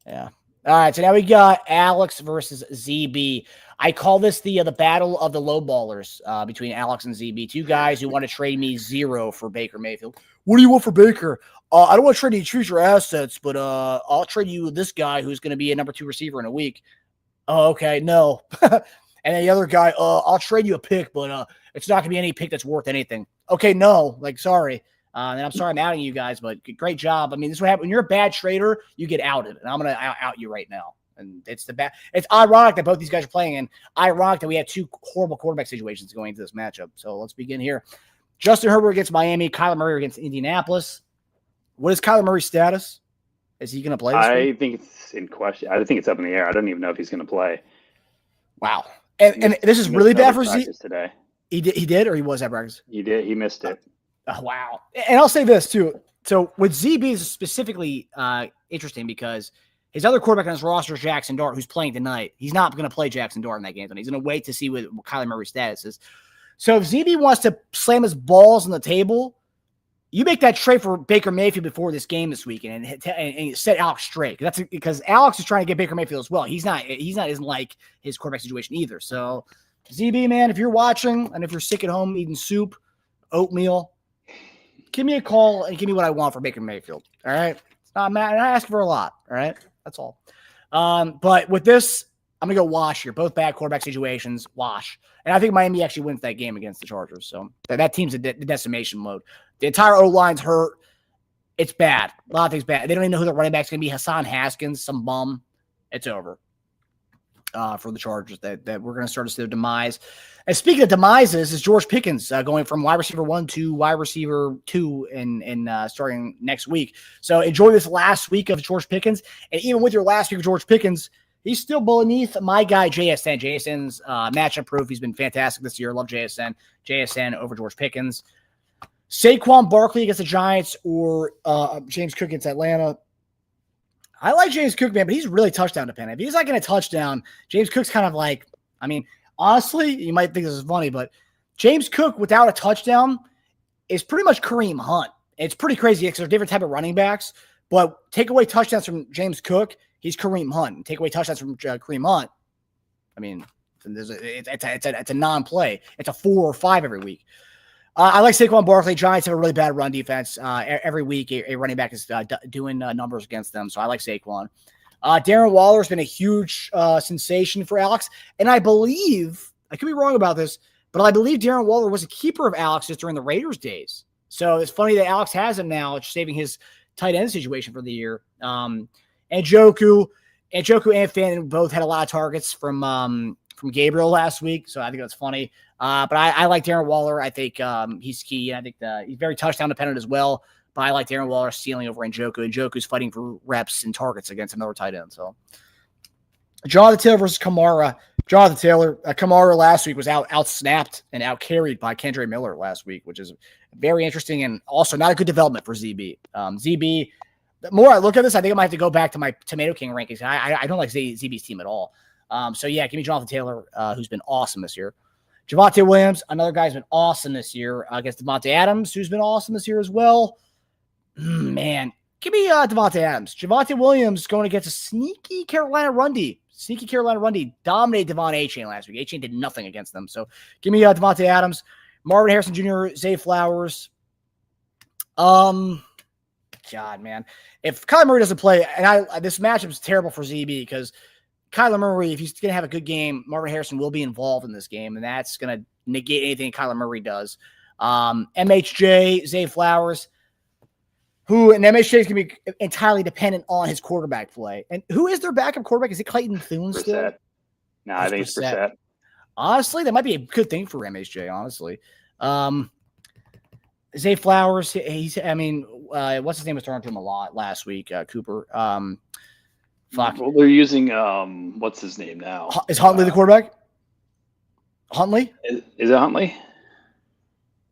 Yeah. All right, so now we got Alex versus ZB. I call this the battle of the low ballers between Alex and ZB. 2 guys who want to trade me 0 for Baker Mayfield. What do you want for Baker? I don't want to trade any future assets, but I'll trade you this guy who's going to be a number 2 receiver in a week. Oh, okay, no. And then the other guy, I'll trade you a pick, but it's not going to be any pick that's worth anything. Okay, no, like, sorry. And I'm sorry I'm outing you guys, but great job. I mean, this is what happens. When you're a bad trader, you get outed. And I'm going to out you right now. And it's ironic that both these guys are playing, and ironic that we had 2 horrible quarterback situations going into this matchup. So let's begin here. Justin Herbert against Miami, Kyler Murray against Indianapolis. What is Kyler Murray's status? Is he going to play this week? I think it's in question. I think it's up in the air. I don't even know if he's going to play. Wow. And this is really bad for Z today. He did, or he was at practice? He did. He missed it. Oh, wow. And I'll say this too. So with ZB is specifically interesting because his other quarterback on his roster is Jackson Dart, who's playing tonight. He's not going to play Jackson Dart in that game. He's going to wait to see what Kyler Murray's status is. So if ZB wants to slam his balls on the table, you make that trade for Baker Mayfield before this game this weekend and set Alex straight. That's because Alex is trying to get Baker Mayfield as well. Isn't like his quarterback situation either. So ZB, man, if you're watching and if you're sick at home eating soup, oatmeal, give me a call and give me what I want for Baker Mayfield. All right. I'm not asking for a lot. All right. That's all. But with this, I'm going to go wash here. Both bad quarterback situations, wash. And I think Miami actually wins that game against the Chargers. So that team's in decimation mode. The entire O-line's hurt. It's bad. A lot of things bad. They don't even know who the running back's going to be. Hassan Haskins, some bum. It's over for the Chargers. That we're going to start to see their demise. And speaking of demises, is George Pickens going from wide receiver 1 to wide receiver 2 in starting next week. So enjoy this last week of George Pickens. And even with your last week of George Pickens, he's still beneath my guy, JSN. JSN's matchup proof. He's been fantastic this year. Love JSN. JSN over George Pickens. Saquon Barkley against the Giants or James Cook against Atlanta. I like James Cook, man, but he's really touchdown dependent. If he's not getting a touchdown, James Cook's kind of like, I mean, honestly, you might think this is funny, but James Cook without a touchdown is pretty much Kareem Hunt. It's pretty crazy because they're different type of running backs, but take away touchdowns from James Cook, he's Kareem Hunt. Take away touchdowns from Kareem Hunt, I mean, it's a non-play. It's a 4 or 5 every week. I like Saquon Barkley. Giants have a really bad run defense. Every week, a running back is doing numbers against them, so I like Saquon. Darren Waller has been a huge sensation for Alex, and I believe, I could be wrong about this, but I believe Darren Waller was a keeper of Alex's during the Raiders days. So it's funny that Alex has him now, saving his tight end situation for the year. Njoku and Fannin both had a lot of targets from Gabriel last week, so I think that's funny. But I like Darren Waller. I think he's key. I think he's very touchdown dependent as well. But I like Darren Waller stealing over Njoku. Njoku's fighting for reps and targets against another tight end. So Jonathan Taylor versus Kamara. Jonathan Taylor. Kamara last week was out snapped and out carried by Kendre Miller last week, which is very interesting and also not a good development for ZB. ZB. The more I look at this, I think I might have to go back to my Tomato King rankings. I don't like ZB's team at all. So yeah, give me Jonathan Taylor, who's been awesome this year. Javonte Williams, another guy's been awesome this year against Devontae Adams, who's been awesome this year as well. Man, give me Devontae Adams. Javonte Williams going against a sneaky Carolina run D. Sneaky Carolina run D dominated Devon Achane last week. Achane did nothing against them. So give me Devontae Adams. Marvin Harrison Jr., Zay Flowers. God, man. If Kyler Murray doesn't play, and this matchup is terrible for ZB because Kyler Murray, if he's going to have a good game, Marvin Harrison will be involved in this game, and that's going to negate anything Kyler Murray does. MHJ, Zay Flowers, and MHJ is going to be entirely dependent on his quarterback play. And who is their backup quarterback? Is it Clayton Thune still? No, I think it's Brissett. Honestly, that might be a good thing for MHJ, honestly. Zay Flowers, what's his name was throwing to him a lot last week, Cooper. Fuck. Well, they're using what's his name now? Is Huntley the quarterback? Huntley? Is it Huntley?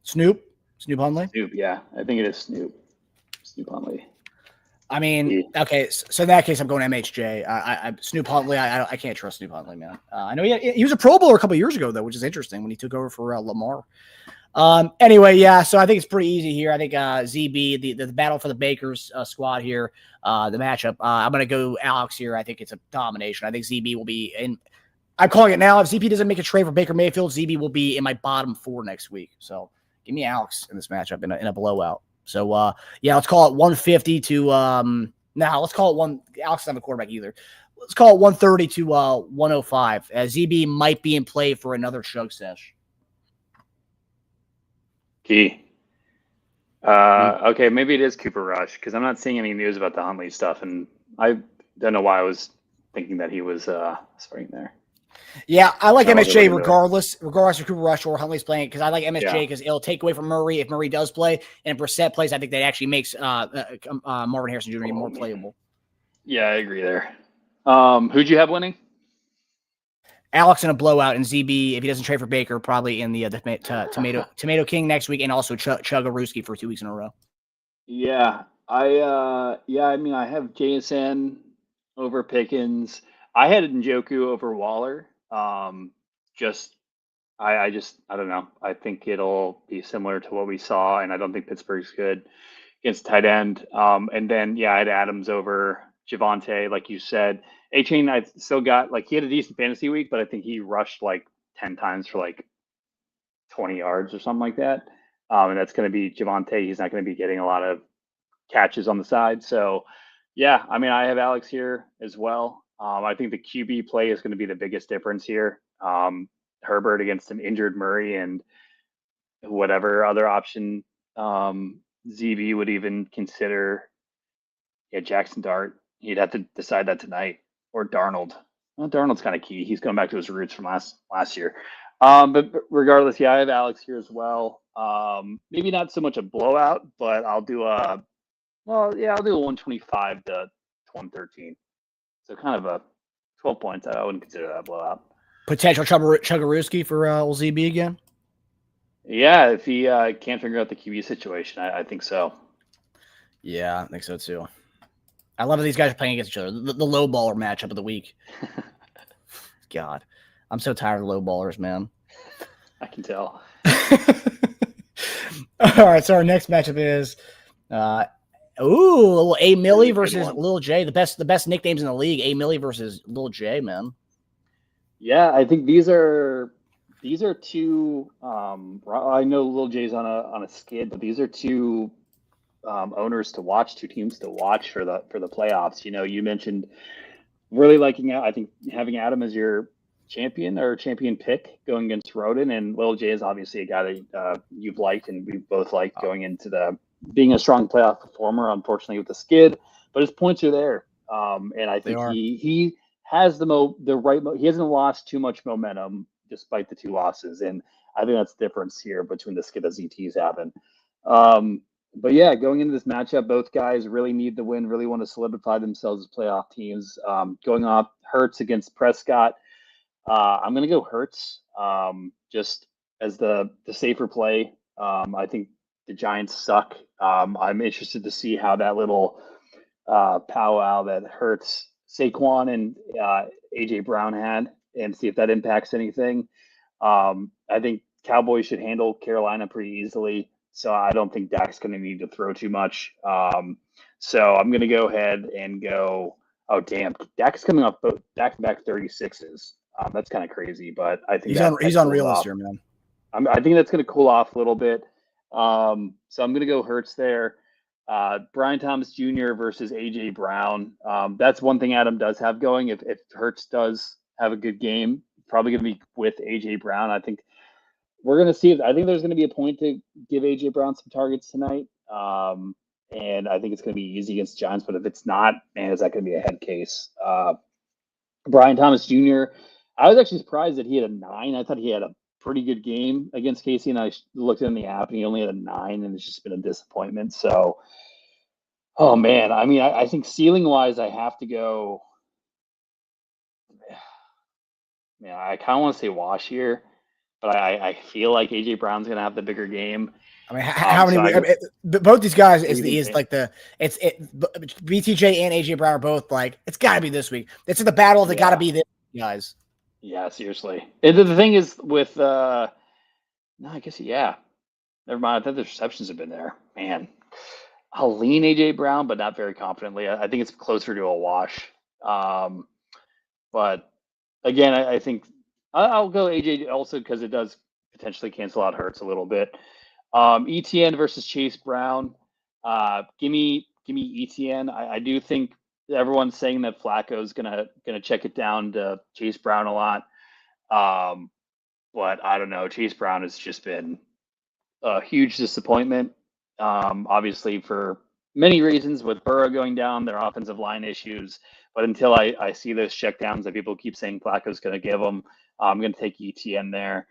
Snoop Huntley? Snoop, yeah. I think it is Snoop Huntley. I mean, okay, so in that case, I'm going MHJ. Snoop Huntley, I can't trust Snoop Huntley, man. I know he was a Pro Bowler a couple years ago, though, which is interesting when he took over for Lamar. Anyway, yeah, so I think it's pretty easy here. I think ZB, the battle for the Bakers squad here, the matchup, I'm going to go Alex here. I think it's a domination. I think ZB will be in. I'm calling it now. If ZB doesn't make a trade for Baker Mayfield, ZB will be in my bottom 4 next week. So give me Alex in this matchup in a blowout. So, yeah, let's call it 150 to let's call it Alex doesn't have a quarterback either. Let's call it 130 to 105. ZB might be in play for another chug sesh. Key. Okay, maybe it is Cooper Rush because I'm not seeing any news about the Huntley stuff, and I don't know why I was thinking that he was starting there. Yeah, I like MSJ regardless of Cooper Rush or Huntley's playing because I like MSJ because it'll take away from Murray if Murray does play, and if Brissett plays, I think that actually makes Marvin Harrison Jr. more playable. Yeah, I agree there. Who'd you have winning? Alex in a blowout, and ZB, if he doesn't trade for Baker, probably in the Tomato King next week, and also Chugga for 2 weeks in a row. Yeah, I have JSN over Pickens. I had Njoku over Waller. I don't know. I think it'll be similar to what we saw, and I don't think Pittsburgh's good against tight end. And then I had Adams over Javonte, like you said. Achane, I still got he had a decent fantasy week, but I think he rushed 10 times for 20 yards or something like that. And that's going to be Javonte. He's not going to be getting a lot of catches on the side. So, yeah, I mean, I have Alex here as well. I think the QB play is going to be the biggest difference here. Herbert against an injured Murray and whatever other option ZB would even consider. Yeah, Jackson Dart. He'd have to decide that tonight. Or Darnold. Well, Darnold's kind of key. He's going back to his roots from last year. But regardless, I have Alex here as well. Maybe not so much a blowout, but I'll do a 125 to 113. So kind of a 12 points. I wouldn't consider that a blowout. Potential Chuggaruski for old ZB again? Yeah, if he can't figure out the QB situation, I think so. Yeah, I think so too. I love that these guys are playing against each other. The low baller matchup of the week. God, I'm so tired of low ballers, man. I can tell. All right, so our next matchup is little A Millie versus Lil J. The best nicknames in the league. A Millie versus Lil J, man. Yeah, I think these are two. I know Lil J's on a skid, but these are two owners to watch, two teams to watch for the playoffs. You know, you mentioned really liking I think having Adam as your champion or champion pick going against Roden, and Lil J is obviously a guy that you've liked and we've both liked going into being a strong playoff performer. Unfortunately with the skid, but his points are there, and I think he has he hasn't lost too much momentum despite the two losses, and I think that's the difference here between the skid that ZT's having. But yeah, going into this matchup, both guys really need the win, really want to solidify themselves as playoff teams. Going off Hurts against Prescott, I'm going to go Hurts just as the safer play. I think the Giants suck. I'm interested to see how that little powwow that Hurts, Saquon, and AJ Brown had, and see if that impacts anything. I think Cowboys should handle Carolina pretty easily, so I don't think Dak's going to need to throw too much. So I'm going to go ahead and go. Oh damn, Dak's coming off back-to-back 36s. That's kind of crazy, but I think he's unreal this year, man. I think that's going to cool off a little bit. So I'm going to go Hurts there. Brian Thomas Jr. versus AJ Brown. That's one thing Adam does have going. If Hurts does have a good game, probably going to be with AJ Brown. I think we're going to see. I think there's going to be a point to give AJ Brown some targets tonight. And I think it's going to be easy against the Giants. But if it's not, man, is that going to be a head case? Brian Thomas Jr. I was actually surprised that he had a 9. I thought he had a pretty good game against Casey, and I looked in the app and he only had a 9, and it's just been a disappointment. So, oh man, I mean, I think ceiling wise, I have to go. Man, I kind of want to say wash here, but I feel like AJ Brown's going to have the bigger game. I mean, how many? Both these guys BTJ and AJ Brown are both like, it's got to be this week. It's the battle that got to be this week, guys. Yeah, seriously. And the thing is with no, I guess never mind. I thought the receptions have been there. Man, I'll lean AJ Brown, but not very confidently. I think it's closer to a wash. But again, I think I'll go AJ also because it does potentially cancel out Hurts a little bit. ETN versus Chase Brown. Give me ETN. I do think everyone's saying that Flacco's gonna check it down to Chase Brown a lot. But I don't know. Chase Brown has just been a huge disappointment. Obviously for many reasons with Burrow going down, their offensive line issues. But until I see those checkdowns that people keep saying Flacco's going to give them, I'm going to take ETN there.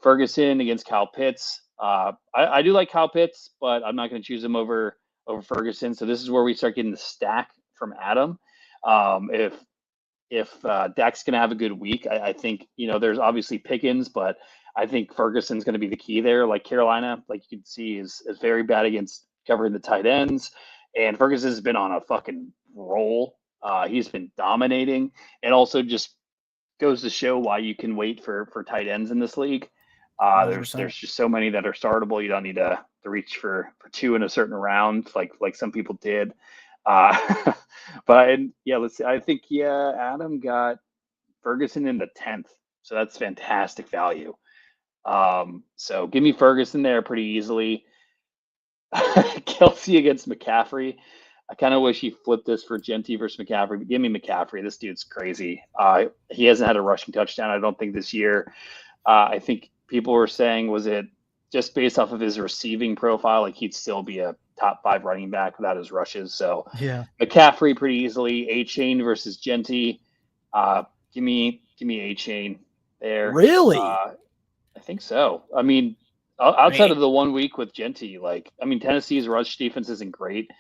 Ferguson against Kyle Pitts. I do like Kyle Pitts, but I'm not going to choose him over Ferguson. So this is where we start getting the stack from Adam. If Dak's going to have a good week, I think, there's obviously Pickens, but I think Ferguson's going to be the key there. Like Carolina, like you can see, is very bad against covering the tight ends. And Ferguson has been on a fucking roll. He's been dominating, and also just goes to show why you can wait for tight ends in this league. There's just so many that are startable. You don't need to reach for 2 in a certain round like some people did. But let's see. I think Adam got Ferguson in the 10th, so that's fantastic value. So give me Ferguson there pretty easily. Kelsey against McCaffrey. I kind of wish he flipped this for Genty versus McCaffrey, but give me McCaffrey. This dude's crazy. He hasn't had a rushing touchdown, I don't think, this year. I think people were saying, was it just based off of his receiving profile, like he'd still be a top 5 running back without his rushes. So yeah, McCaffrey pretty easily. A-Chain versus Genty. Give me A-Chain there. Really? I think so. I mean, outside of the 1 week with Genty, Tennessee's rush defense isn't great.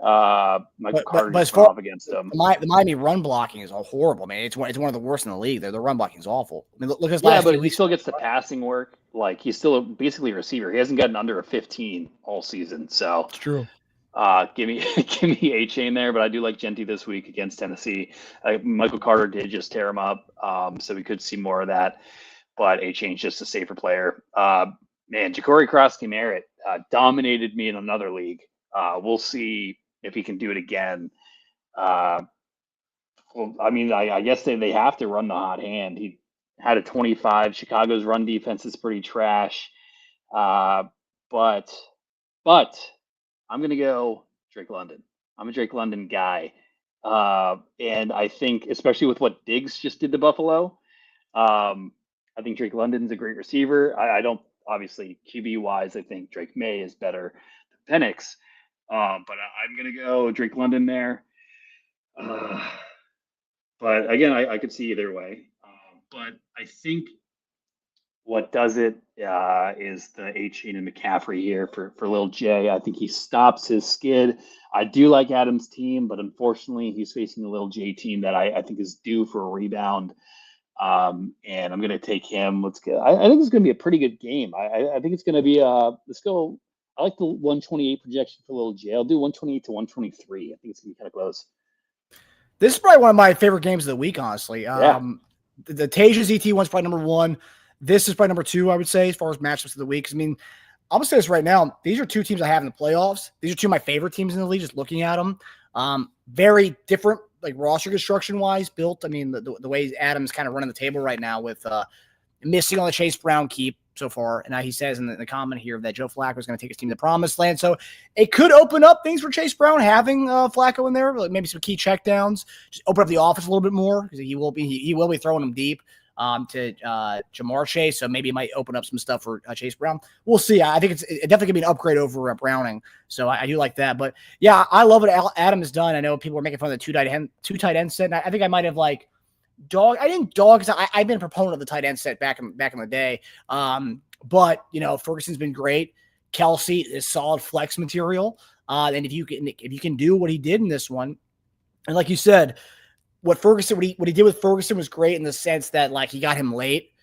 Michael Carter just went off against them. The Miami run blocking is horrible, man. It's one of the worst in the league. The run blocking is awful. I mean, look at his last. Yeah, but he still gets the passing work. Like he's still basically a receiver. He hasn't gotten under a 15 all season. So it's true. Give me give me A-Chain there, but I do like Genty this week against Tennessee. Michael Carter did just tear him up, so we could see more of that. But A-Chain's just a safer player. Man, Ja'Cory Krosky-Merritt dominated me in another league. We'll see if he can do it again. Well, I mean, I guess they have to run the hot hand. He had a 25. Chicago's run defense is pretty trash. But I'm going to go Drake London. I'm a Drake London guy. And I think, especially with what Diggs just did to Buffalo, I think Drake London's a great receiver. I don't, obviously, QB wise, I think Drake May is better than Penix. But I'm going to go Drake London there. But again, I could see either way. But I think what does it is the A-Chain and McCaffrey here for Lil J. I think he stops his skid. I do like Adams' team, but unfortunately, he's facing a Lil J team that I think is due for a rebound. And I'm going to take him. Let's go. I think it's going to be a pretty good game. I think it's going to be let's go. I like the 128 projection for Lil J. I'll do 128 to 123. I think it's going to be kind of close. This is probably one of my favorite games of the week, honestly. Yeah. The Tasia ZT one's probably number one. This is probably number two, I would say, as far as matchups of the week. I mean, I'm going to say this right now. These are two teams I have in the playoffs. These are two of my favorite teams in the league, just looking at them. Very different, like roster construction-wise, built. I mean, the way Adams kind of running the table right now with missing on the Chase Brown keep so far. And now he says in the comment here that Joe Flacco is going to take his team to the promised land. So it could open up things for Chase Brown having Flacco in there, like maybe some key checkdowns, just open up the offense a little bit more because he will be throwing them deep to Jamar Chase. So maybe it might open up some stuff for Chase Brown. We'll see. I think it definitely could be an upgrade over Browning. So I do like that. But yeah, I love what Adam has done. I know people are making fun of the two tight end set. And I think I might have like I didn't dog because I've been a proponent of the tight end set back in the day. But you know, Ferguson's been great. Kelsey is solid flex material. And if you can do what he did in this one, and like you said, what he did with Ferguson was great in the sense that like he got him late,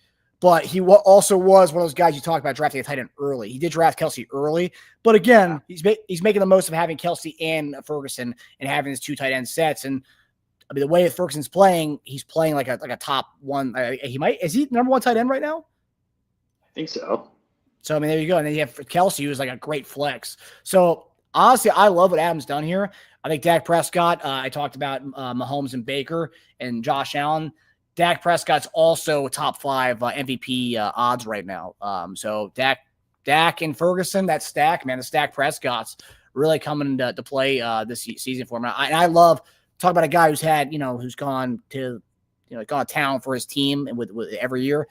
but he also was one of those guys you talk about drafting a tight end early. He did draft Kelsey early, but again, he's making the most of having Kelsey and Ferguson and having his two tight end sets. And I mean, the way Ferguson's playing, he's playing like a top one. Is he number one tight end right now? I think so. So, I mean, there you go. And then you have Kelsey, who's like a great flex. So, honestly, I love what Adam's done here. I think Dak Prescott, I talked about Mahomes and Baker and Josh Allen. Dak Prescott's also top 5 MVP odds right now. So, Dak and Ferguson, that stack, man, the stack Prescott's really coming to play this season for him. And I love talking about a guy who's had, who's gone to town for his team and with every year.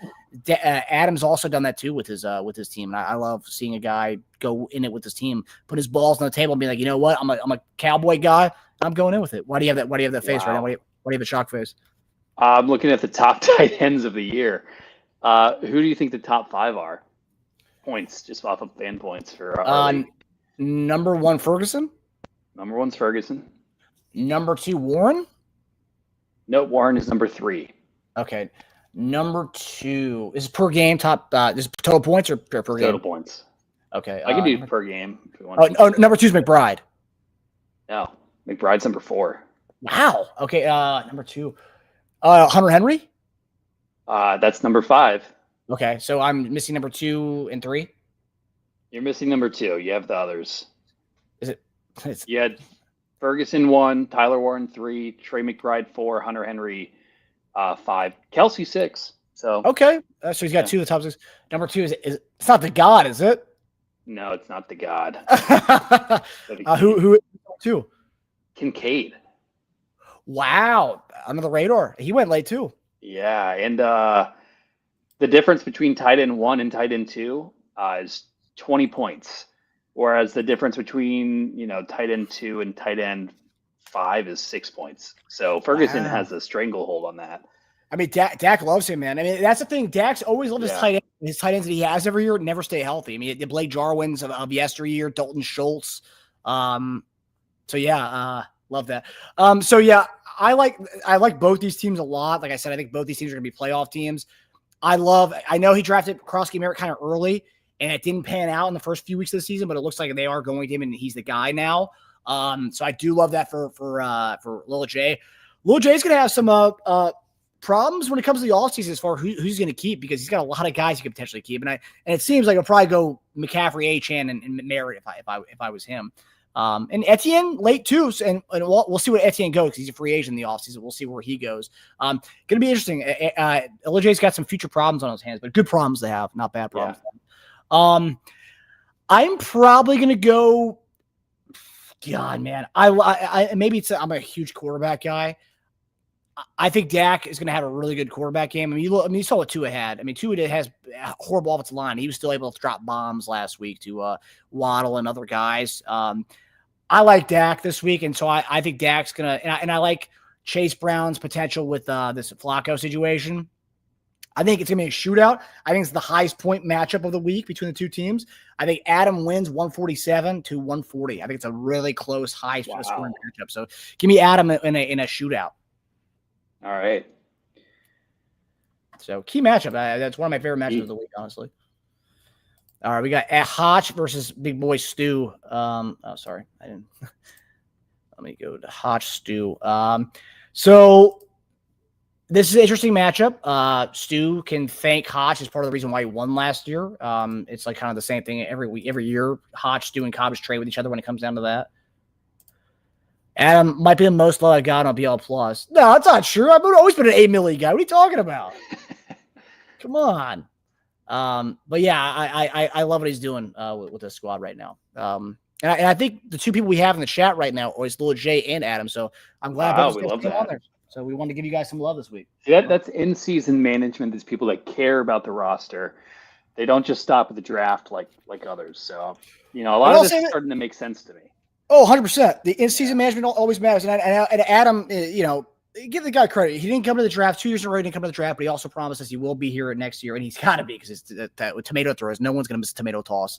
Adam's also done that too with his team. And I love seeing a guy go in it with his team, put his balls on the table and be like, you know what? I'm a Cowboy guy. And I'm going in with it. Why do you have that face right now? Why do you have a shock face? I'm looking at the top tight ends of the year. Who do you think the top 5 are? Points, just off of fan points for number 1, Ferguson. Number 1's Ferguson. Number 2, Warren. No, Warren is number 3. Okay. Number 2 is per game top. Is total points or per game? Total points. Okay. I can do per game if you want. Number 2 is McBride. No, McBride's number 4. Wow. Okay. Number 2, Hunter Henry. That's number 5. Okay, so I'm missing number 2 and 3. You're missing number 2. You have the others. Is it? You had Ferguson 1, Tyler Warren 3, Trey McBride 4, Hunter Henry 5, Kelsey 6. So okay, so he's got 2 of the top 6. Number 2 is it's not the God, is it? No, it's not the God. Who is 2? Kincaid. Wow, under the radar. He went late too. Yeah, and the difference between tight end 1 and tight end 2 is 20 points. Whereas the difference between, tight end 2 and tight end 5 is 6 points. So Ferguson has a stranglehold on that. I mean, Dak loves him, man. I mean, that's the thing. Dak's always loved his tight end. His tight ends that he has every year never stay healthy. I mean, the Blake Jarwins of yesteryear, Dalton Schultz. Love that. I like both these teams a lot. Like I said, I think both these teams are going to be playoff teams. I know he drafted Krosky-Merritt kind of early, and it didn't pan out in the first few weeks of the season, but it looks like they are going to him, and he's the guy now. So I do love that for Lil J. Lil J's going to have some problems when it comes to the offseason as far as who's going to keep, because he's got a lot of guys he could potentially keep. And it seems like he'll probably go McCaffrey, Achane, and Merritt if I was him. And Etienne late too, and we'll see what Etienne goes, because he's a free agent in the offseason. We'll see where he goes. Going to be interesting. Lil J's got some future problems on his hands, but good problems to have, not bad problems. Yeah. I'm probably going to go. God, man, I maybe I'm a huge quarterback guy. I think Dak is going to have a really good quarterback game. You saw what Tua had. Tua has a horrible offensive line. He was still able to drop bombs last week to Waddle and other guys. I like Dak this week, and so I think Dak's going to – and I like Chase Brown's potential with this Flacco situation. I think it's going to be a shootout. I think it's the highest point matchup of the week between the two teams. I think Adam wins 147-140. I think it's a really close, high scoring matchup. So give me Adam in a shootout. All right. So key matchup. That's one of my favorite matchups of the week, honestly. All right, we got Hotch versus Big Boy Stu. Sorry, I didn't. Let me go to Hotch Stu. So this is an interesting matchup. Stu can thank Hotch as part of the reason why he won last year. It's like kind of the same thing every year. Hotch, Stu, and Cobbs trade with each other when it comes down to that. Adam might be the most low I got on BL Plus. No, that's not true. I've always been an 8 milli guy. What are you talking about? Come on. But yeah, I love what he's doing with the squad right now. And I think the two people we have in the chat right now are Lil J and Adam. So I'm glad we love that. On there. So we wanted to give you guys some love this week. That's in-season management. These people that care about the roster. They don't just stop at the draft like others. So, a lot of this is starting to make sense to me. Oh, 100%. The in-season management always matters. And Adam, give the guy credit. He didn't come to the draft 2 years in a row. He didn't come to the draft, but he also promises he will be here next year, and he's got to be, because it's that with tomato throws. No one's going to miss a tomato toss,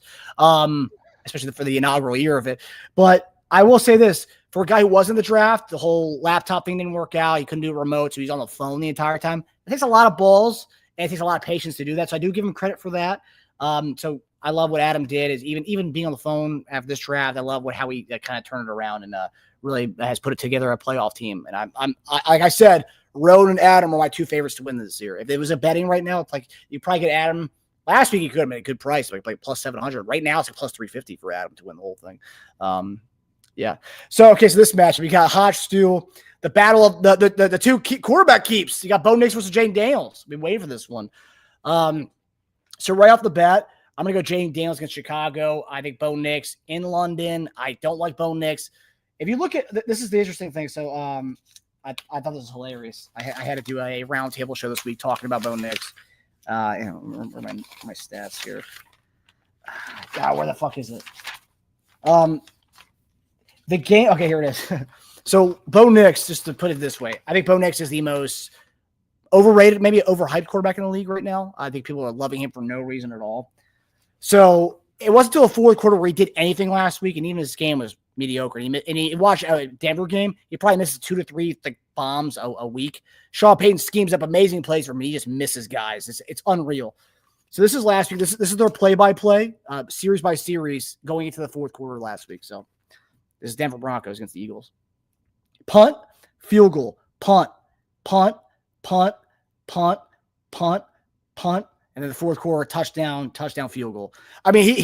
especially for the inaugural year of it. But I will say this. For a guy who was in the draft, the whole laptop thing didn't work out. He couldn't do a remote, so he's on the phone the entire time. It takes a lot of balls, and it takes a lot of patience to do that. So I do give him credit for that. So I love what Adam did, is even being on the phone after this draft. I love how he kind of turned it around and really has put it together a playoff team. And I'm like I said, Road and Adam are my two favorites to win this year. If it was a betting right now, it's like you probably get Adam. Last week he could have made a good price, like plus 700. Right now it's like plus 350 for Adam to win the whole thing. Yeah. So this match, we got Hotch Stu, the battle of the two quarterback keeps. You got Bo Nix versus Jayden Daniels. We've been waiting for this one. So right off the bat, I'm going to go Jayden Daniels against Chicago. I think Bo Nix in London. I don't like Bo Nix. If you look at this is the interesting thing. So I thought this was hilarious. I had to do a roundtable show this week talking about Bo Nix. Remember my stats here. God, where the fuck is it? The game. Okay, here it is. So Bo Nix, just to put it this way, I think Bo Nix is the most overrated, maybe overhyped quarterback in the league right now. I think people are loving him for no reason at all. So it wasn't until the fourth quarter where he did anything last week, and even his game was mediocre. And he watched a Denver game. He probably misses 2 to 3 bombs a week. Sean Payton schemes up amazing plays for him. He just misses guys. It's unreal. So this is last week. This is their play-by-play, series by series, going into the fourth quarter last week. So this is Denver Broncos against the Eagles. Punt, field goal, punt, punt, punt, punt, punt, punt, and then the fourth quarter, touchdown, field goal. I mean,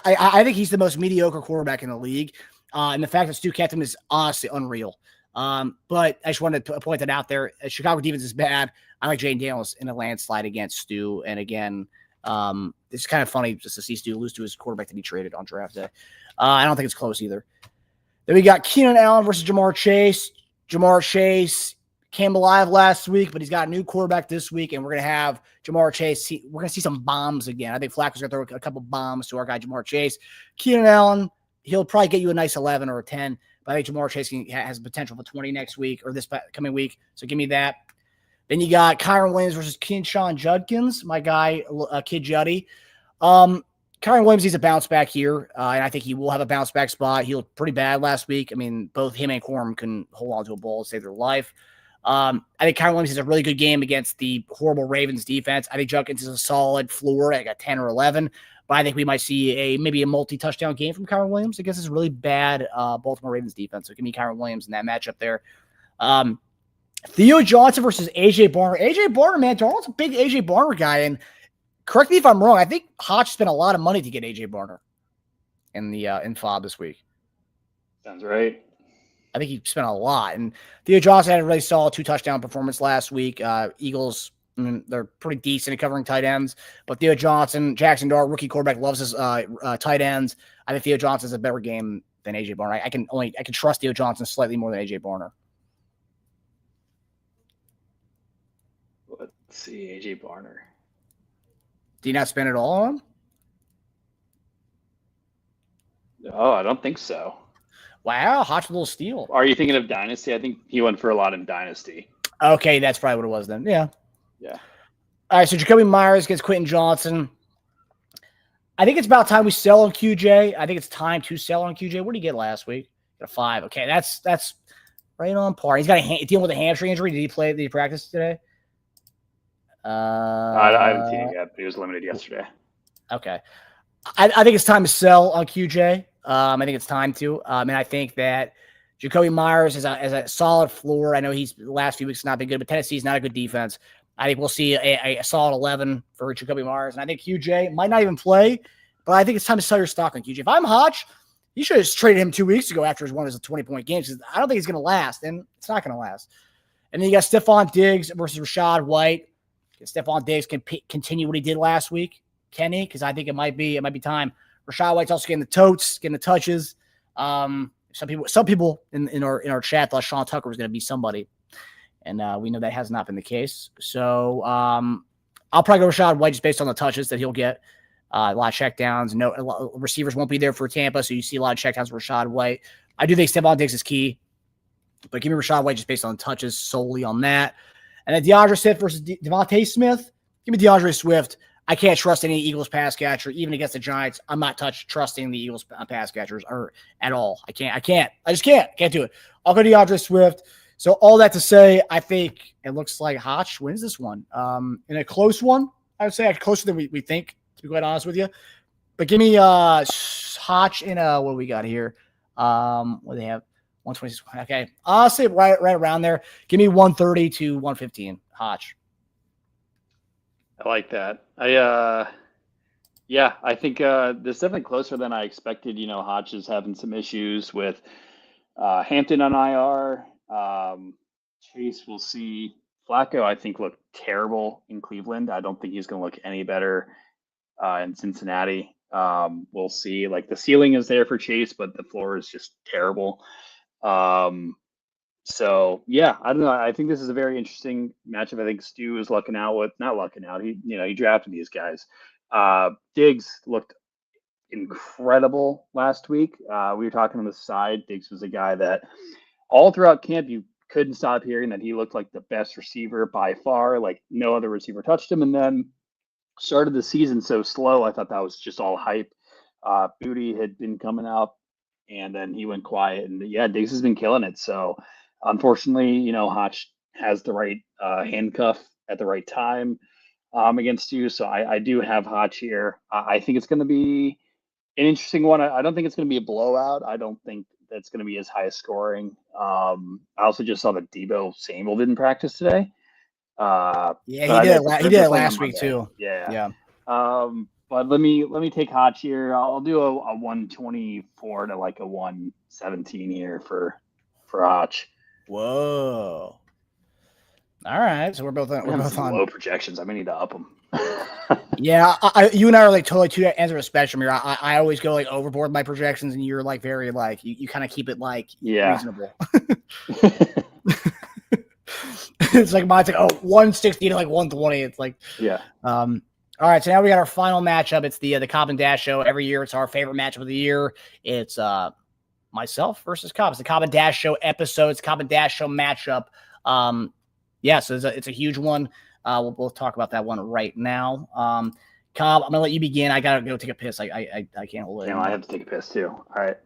I think he's the most mediocre quarterback in the league. And the fact that Stu kept him is honestly unreal. But I just wanted to point that out there. Chicago defense is bad. I like Jayden Daniels in a landslide against Stu. And again, it's kind of funny just to see Stu lose to his quarterback to be traded on draft day. I don't think it's close either. Then we got Keenan Allen versus Jamar Chase. Jamar Chase came alive last week, but he's got a new quarterback this week, and we're going to have Jamar Chase. We're going to see some bombs again. I think Flacco's going to throw a couple bombs to our guy, Jamar Chase. Keenan Allen, he'll probably get you a nice 11 or a 10, but I think Jamar Chase has potential for 20 next week or this coming week, so give me that. Then you got Kyron Williams versus Kinshawn Judkins, my guy, Kid Juddy. Kyron Williams, he's a bounce back here, and I think he will have a bounce back spot. He looked pretty bad last week. I mean, both him and Corum can hold on to a ball to save their life. I think Kyron Williams has a really good game against the horrible Ravens defense. I think Judkins is a solid floor at 10 or 11. But I think we might see maybe a multi-touchdown game from Kyron Williams against this really bad Baltimore Ravens defense. So give me Kyron Williams in that matchup there. Theo Johnson versus A.J. Barner. A.J. Barner, man, Darnold's a big A.J. Barner guy. And correct me if I'm wrong, I think Hodge spent a lot of money to get A.J. Barner in FOB this week. Sounds right. I think he spent a lot. And Theo Johnson had a really solid 2-touchdown performance last week. Eagles, they're pretty decent at covering tight ends. But Theo Johnson, Jackson Dart, rookie quarterback, loves his tight ends. I think Theo Johnson's a better game than A.J. Barner. I can trust Theo Johnson slightly more than A.J. Barner. Let's see, A.J. Barner. Do you not spend it all on him? No, I don't think so. Wow, Hodge with a little steal. Are you thinking of Dynasty? I think he went for a lot in Dynasty. Okay, that's probably what it was then. Yeah. Yeah. All right, so Jacoby Myers against Quentin Johnson. I think it's about time we sell on QJ. I think it's time to sell on QJ. What did he get last week? Got a 5. Okay, that's right on par. He's got dealing with a hamstring injury. Did he practice today? I haven't seen it yet, but he was limited yesterday. Okay. I think it's time to sell on QJ. I think it's time to. And I think that Jacoby Myers is a solid floor. I know he's the last few weeks not been good, but Tennessee's not a good defense. I think we'll see a solid 11 for Jacoby Myers. And I think QJ might not even play, but I think it's time to sell your stock on QJ. If I'm Hodge, you should have just traded him 2 weeks ago after his one of his 20-point games. I don't think he's going to last, and it's not going to last. And then you got Stephon Diggs versus Rachaad White. Stephon Diggs can continue what he did last week. Can he? Because I think it might be time. Rachaad White's also getting the totes, getting the touches. Some people in our chat thought Sean Tucker was going to be somebody, and we know that has not been the case. So I'll probably go Rachaad White just based on the touches that he'll get. A lot of checkdowns. Receivers won't be there for Tampa, so you see a lot of checkdowns for Rachaad White. I do think Stephon Diggs is key, but give me Rachaad White just based on touches solely on that. And then DeAndre Swift versus Devontae Smith. Give me DeAndre Swift. I can't trust any Eagles pass catcher, even against the Giants. I'm not trusting the Eagles pass catchers at all. I just can't do it. I'll go DeAndre Swift. So all that to say, I think it looks like Hodge wins this one. In a close one, I would say closer than we think, to be quite honest with you. But give me Hodge in what do we got here? What do they have? 126. Okay. I'll say right around there. Give me 130 to 115. Hodge. I like that. I think this is definitely closer than I expected. You know, Hodge is having some issues with Hampton on IR. Chase, we'll see. Flacco, I think, looked terrible in Cleveland. I don't think he's going to look any better in Cincinnati. We'll see. Like, the ceiling is there for Chase, but the floor is just terrible. So yeah, I don't know. I think this is a very interesting matchup. I think Stu is not lucking out. He drafted these guys. Diggs looked incredible last week. We were talking on the side. Diggs was a guy that all throughout camp, you couldn't stop hearing that he looked like the best receiver by far. Like no other receiver touched him. And then started the season so slow. I thought that was just all hype. Booty had been coming out. And then he went quiet, and yeah, Diggs has been killing it. So, unfortunately, Hodge has the right handcuff at the right time against you. So I do have Hodge here. I think it's going to be an interesting one. I don't think it's going to be a blowout. I don't think that's going to be as high as scoring. I also just saw that Deebo Samuel didn't practice today. Yeah, he did it last week too. Yeah. But let me take Hodge here. I'll do a 124 to like a 117 here for Hodge. Whoa. All right, so we're both on low projections. I may need to up them. Yeah, you and I are like totally two ends of a spectrum here. I always go like overboard with my projections, and you're like very like you kind of keep it like reasonable. It's like mine's like 160 to like 120. It's like All right, so now we got our final matchup. It's the Cobb and Dash show. Every year, it's our favorite matchup of the year. It's myself versus Cobb. It's the Cobb and Dash show episode. It's Cobb and Dash show matchup. So it's a huge one. We'll talk about that one right now. Cobb, I'm gonna let you begin. I gotta go take a piss. I can't hold it. I have to take a piss too. All right.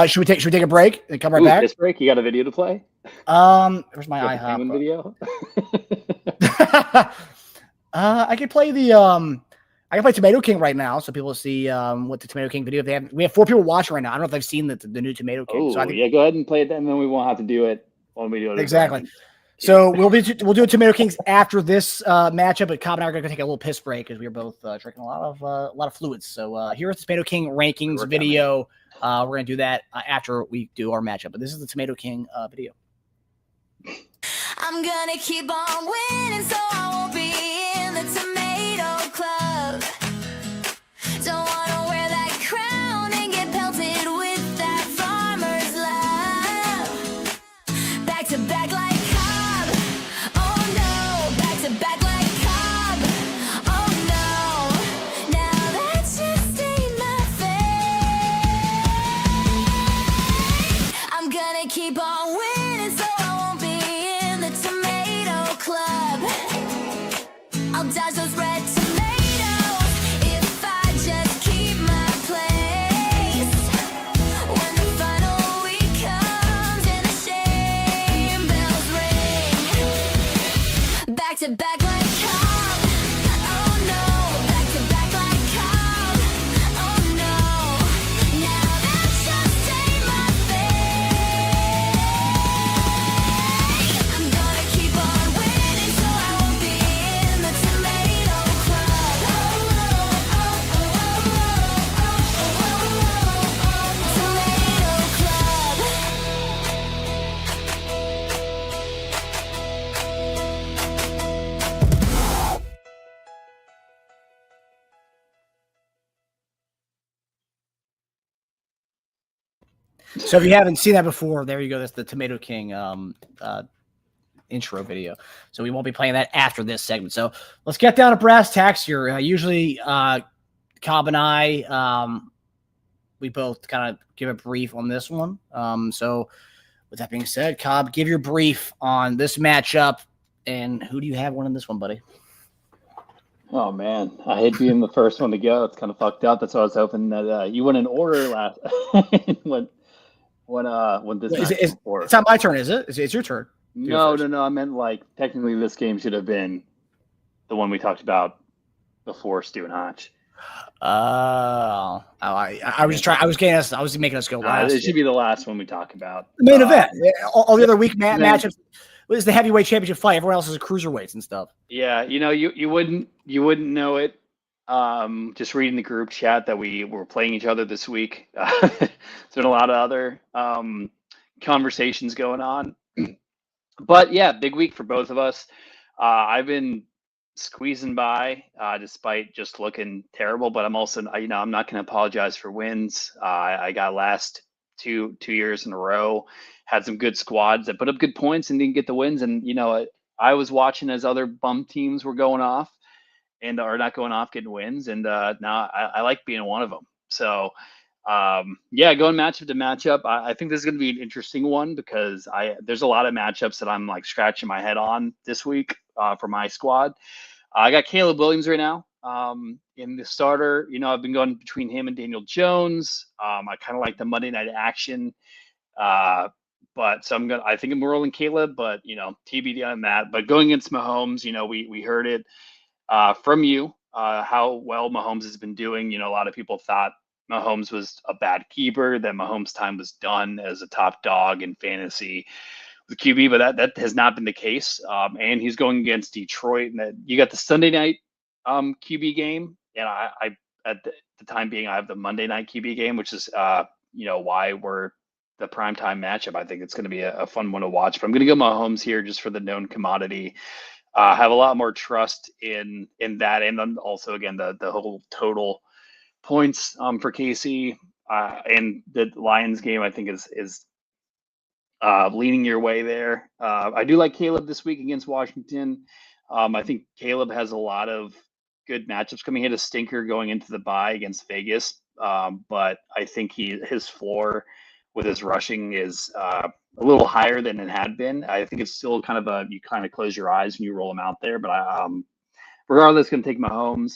Should we take a break and come right Ooh, back? piss break. You got a video to play? Where's my Got the Penguin IHOP? video. I could play I can play Tomato King right now, so people see what the Tomato King video. We have 4 people watching right now. I don't know if they've seen the new Tomato King. Oh, So I think, yeah. Go ahead and play it, and then we won't have to do it when we do it. Exactly. So we'll do Tomato Kings after this matchup. But Cobb and I are going to take a little piss break because we are both drinking a lot of fluids. So here is the Tomato King rankings video. We're going to do that after we do our matchup. But this is the Tomato King video. I'm gonna keep on winning, so I won't be in the tomato club. Don't wanna wear that crown and get pelted with that farmer's love. Back to back like Cobb. Oh no, back to back like Cobb. Oh no, now that just ain't my fate. I'm gonna keep on winning, so I won't be in the tomato club. I'll dodge those red tomatoes if I just keep my place. When the final week comes and the shame bells ring, back to back like Cobb. Oh no, back to back like Cobb. Oh no, now that just ain't my fate. I'm gonna keep on winning, so I won't be in the tomato club. Tomato club. So if you haven't seen that before, there you go. That's the Tomato King intro video. So we won't be playing that after this segment. So let's get down to brass tacks here. Usually Cobb and I, we both kind of give a brief on this one. So with that being said, Cobb, give your brief on this matchup. And who do you have winning this one, buddy? Oh man, I hate being the first one to go. It's kind of fucked up. That's why I was hoping that you went in order last when this match was before. It's not my turn, is it? It's your turn. No. I meant like technically this game should have been the one we talked about before Stu and Hotch. I was just trying. I was making us go last. It should be the last one we talk about. The main event. All the other week matchups was the heavyweight championship fight. Everyone else is cruiserweights and stuff. Yeah, you wouldn't know it. Just reading the group chat that we were playing each other this week. There's been a lot of other conversations going on. But yeah, big week for both of us. I've been squeezing by despite just looking terrible, but I'm also, I'm not going to apologize for wins. I got last two years in a row, had some good squads that put up good points and didn't get the wins. And, I was watching as other bum teams were going off and are not going off getting wins. And now I like being one of them. So going matchup to matchup. I think this is going to be an interesting one because there's a lot of matchups that I'm like scratching my head on this week for my squad. I got Caleb Williams right now in the starter. I've been going between him and Daniel Jones. I kind of like the Monday night action. But so I think I'm rolling Caleb, but TBD on that. But going against Mahomes, we heard it from you how well Mahomes has been doing. A lot of people thought Mahomes was a bad keeper, that Mahomes' time was done as a top dog in fantasy with QB, but that has not been the case. And he's going against Detroit, and you got the Sunday night QB game, and I at the time being I have the Monday night QB game, which is why we're the primetime matchup. I think it's going to be a fun one to watch. But I'm going to go Mahomes here just for the known commodity. Have a lot more trust in that, and then also again the whole total points for KC and the Lions game. I think is leaning your way there. I do like Caleb this week against Washington. I think Caleb has a lot of good matchups coming. He had a stinker going into the bye against Vegas, but I think his floor with his rushing is a little higher than it had been. I think it's still kind of you kind of close your eyes when you roll him out there, but regardless, going to take Mahomes.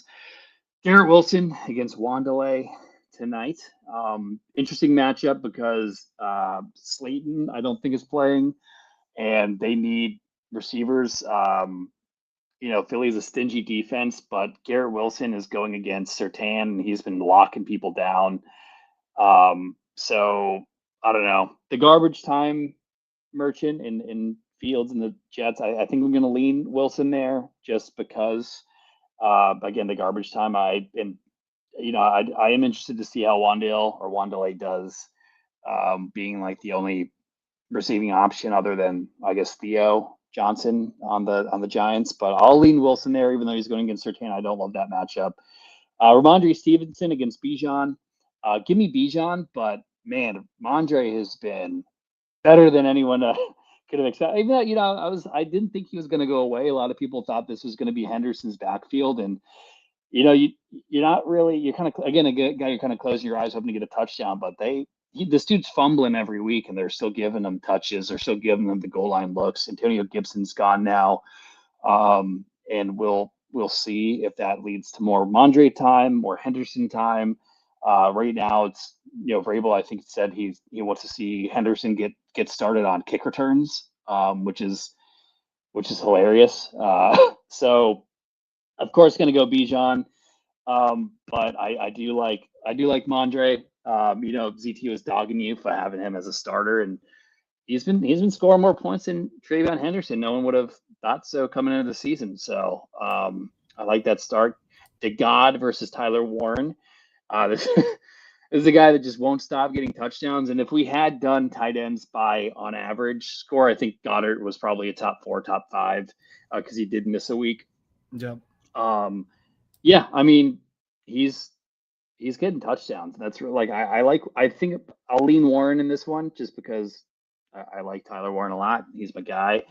Garrett Wilson against Wanderlei. tonight. Interesting matchup because Slayton, I don't think, is playing, and they need receivers. Philly's a stingy defense, but Garrett Wilson is going against Surtain, and he's been locking people down. So I don't know. The garbage time merchant in Fields and the Jets, I think I'm going to lean Wilson there just because, again, the garbage time. I am interested to see how Wan'Dale does, being like the only receiving option other than, I guess, Theo Johnson on the Giants. But I'll lean Wilson there, even though he's going against Surtain. I don't love that matchup. Ramondre Stevenson against Bijan. Give me Bijan, but man, Mondre has been better than anyone could have expected. Even though, I didn't think he was going to go away. A lot of people thought this was going to be Henderson's backfield, and you're not really. You're kind of, again, a guy. You're kind of closing your eyes hoping to get a touchdown, but this dude's fumbling every week, and they're still giving him touches. They're still giving him the goal line looks. Antonio Gibson's gone now, and we'll see if that leads to more Mondre time, more Henderson time. Right now, it's Vrabel, I think, said he wants to see Henderson get started on kick returns, which is hilarious. So of course going to go Bijan, but I do like Mondre. ZT was dogging you for having him as a starter, and he's been scoring more points than Travion Henderson. No one would have thought so coming into the season. So I like that start. DeGod versus Tyler Warren. This is a guy that just won't stop getting touchdowns. And if we had done tight ends by on average score, I think Goddard was probably a top 4, top 5, because he did miss a week. Yep. Yeah, I mean, he's getting touchdowns. That's like I think I'll lean Warren in this one just because I like Tyler Warren a lot. He's my guy.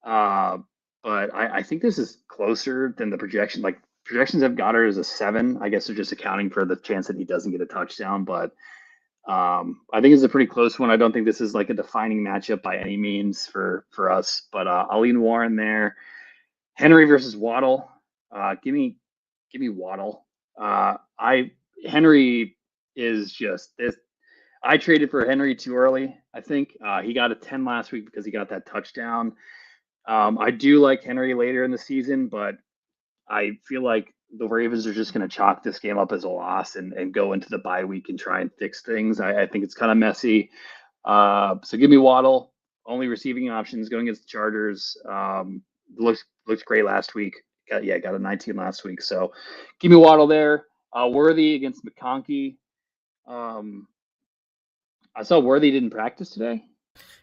But I think this is closer than the projection. Like, projections have Goddard as a 7. I guess they're just accounting for the chance that he doesn't get a touchdown. But I think it's a pretty close one. I don't think this is like a defining matchup by any means for us. But I'll lean Warren there. Henry versus Waddle. Give me Waddle. Henry is just this. I traded for Henry too early. I think he got a 10 last week because he got that touchdown. I do like Henry later in the season, but I feel like the Ravens are just going to chalk this game up as a loss and go into the bye week and try and fix things. I think it's kind of messy. So give me Waddle. Only receiving options going against the Chargers. Looks great last week. Got a 19 last week. So give me Waddle there. Worthy against McConkey. I saw Worthy didn't practice today.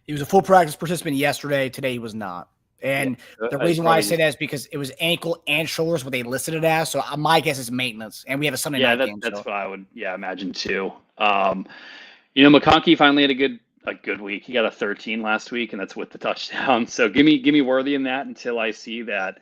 He was a full practice participant yesterday. Today he was not. And the reason why I say that is because it was ankle and shoulders, what they listed it as. So my guess is maintenance. And we have a Sunday night game. That's what I would imagine too. McConkey finally had a good week. He got a 13 last week, and that's with the touchdown. So give me Worthy in that until I see that.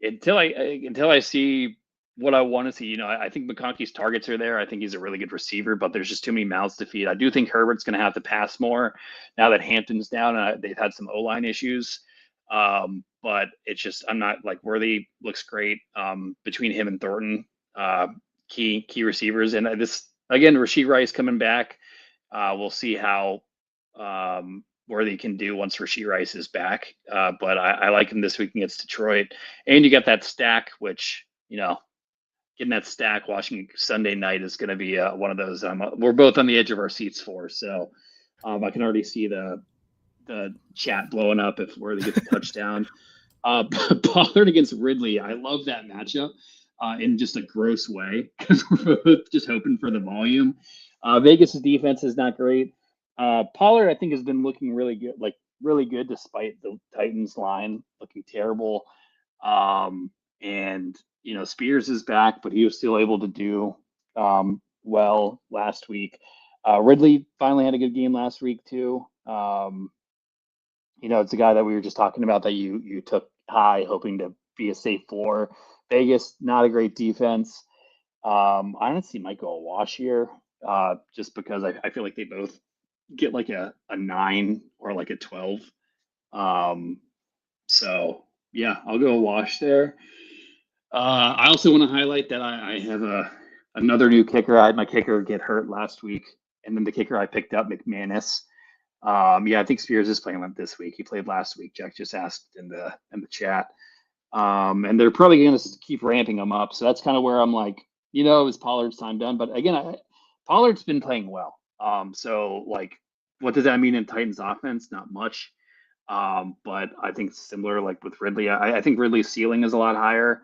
Until I see what I want to see. I think McConkey's targets are there. I think he's a really good receiver, but there's just too many mouths to feed. I do think Herbert's going to have to pass more now that Hampton's down and they've had some O-line issues. But it's just, I'm not like Worthy looks great between him and Thornton, key receivers. And this, again, Rashee Rice coming back. We'll see how Worthy can do once Rashee Rice is back. But I like him this week against Detroit. And you got that stack, which, getting that stack watching Sunday night is going to be one of those we're both on the edge of our seats for. So I can already see the chat blowing up if Worthy gets a touchdown. Pollard against Ridley. I love that matchup in just a gross way because we're both just hoping for the volume. Vegas' defense is not great. Pollard, I think, has been looking really good despite the Titans line looking terrible. And Spears is back, but he was still able to do well last week. Ridley finally had a good game last week too. It's a guy that we were just talking about that you took high, hoping to be a safe floor. Vegas, not a great defense. I honestly might go a wash here, just because I feel like they both get like a 9 or like a 12. So yeah, I'll go a wash there. I also want to highlight that I have a another new kicker. I had my kicker get hurt last week, and then the kicker I picked up, McManus. Yeah, I think Spears is playing this week. He played last week. Jack just asked in the chat. And they're probably going to keep ramping him up. So that's kind of where I'm like, is Pollard's time done? But again, Pollard's been playing well. So like, what does that mean in Titans offense? Not much. But I think similar like with Ridley. I think Ridley's ceiling is a lot higher.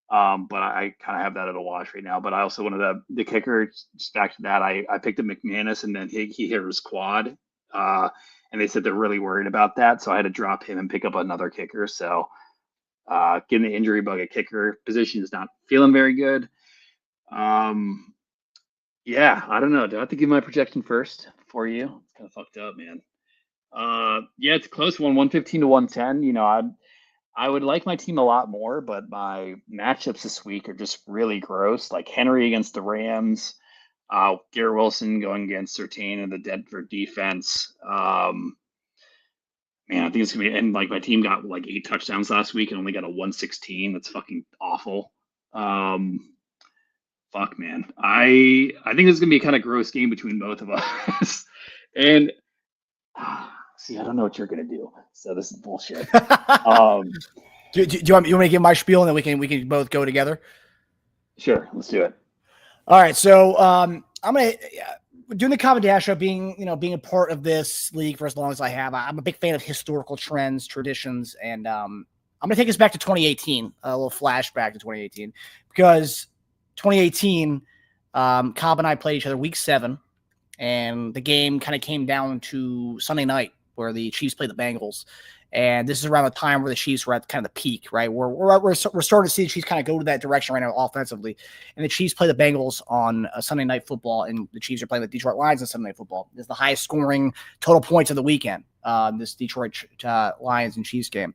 But I kind of have that at a wash right now. But I also wanted the kicker, just back to that, I picked up McManus, and then he hit his quad. And they said they're really worried about that. So I had to drop him and pick up another kicker. So getting the injury bug at kicker position is not feeling very good. Yeah, I don't know. Do I have to give my projection first for you? It's kind of fucked up, man. Yeah, it's a close one, 115 to 110. I would like my team a lot more, but my matchups this week are just really gross. Like Henry against the Rams, Garrett Wilson going against Surtain and the Denver defense. Man, I think it's gonna be, and like my team got like 8 touchdowns last week and only got a 116. That's fucking awful. Fuck, man. I think this is gonna be a kind of gross game between both of us. And see, I don't know what you're gonna do. So this is bullshit. Do you want me to give my spiel and then we can both go together? Sure, let's do it. All right, so I'm gonna doing the Common Dash Show, being a part of this league for as long as I have. I'm a big fan of historical trends, traditions, and I'm gonna take us back to 2018, a little flashback to 2018, because 2018, Cobb and I played each other week 7, and the game kind of came down to Sunday night where the Chiefs played the Bengals. And this is around the time where the Chiefs were at kind of the peak, right? We're starting to see the Chiefs kind of go to that direction right now offensively. And the Chiefs play the Bengals on Sunday Night Football, and the Chiefs are playing the Detroit Lions on Sunday Night Football. It's the highest scoring total points of the weekend, this Detroit Lions and Chiefs game.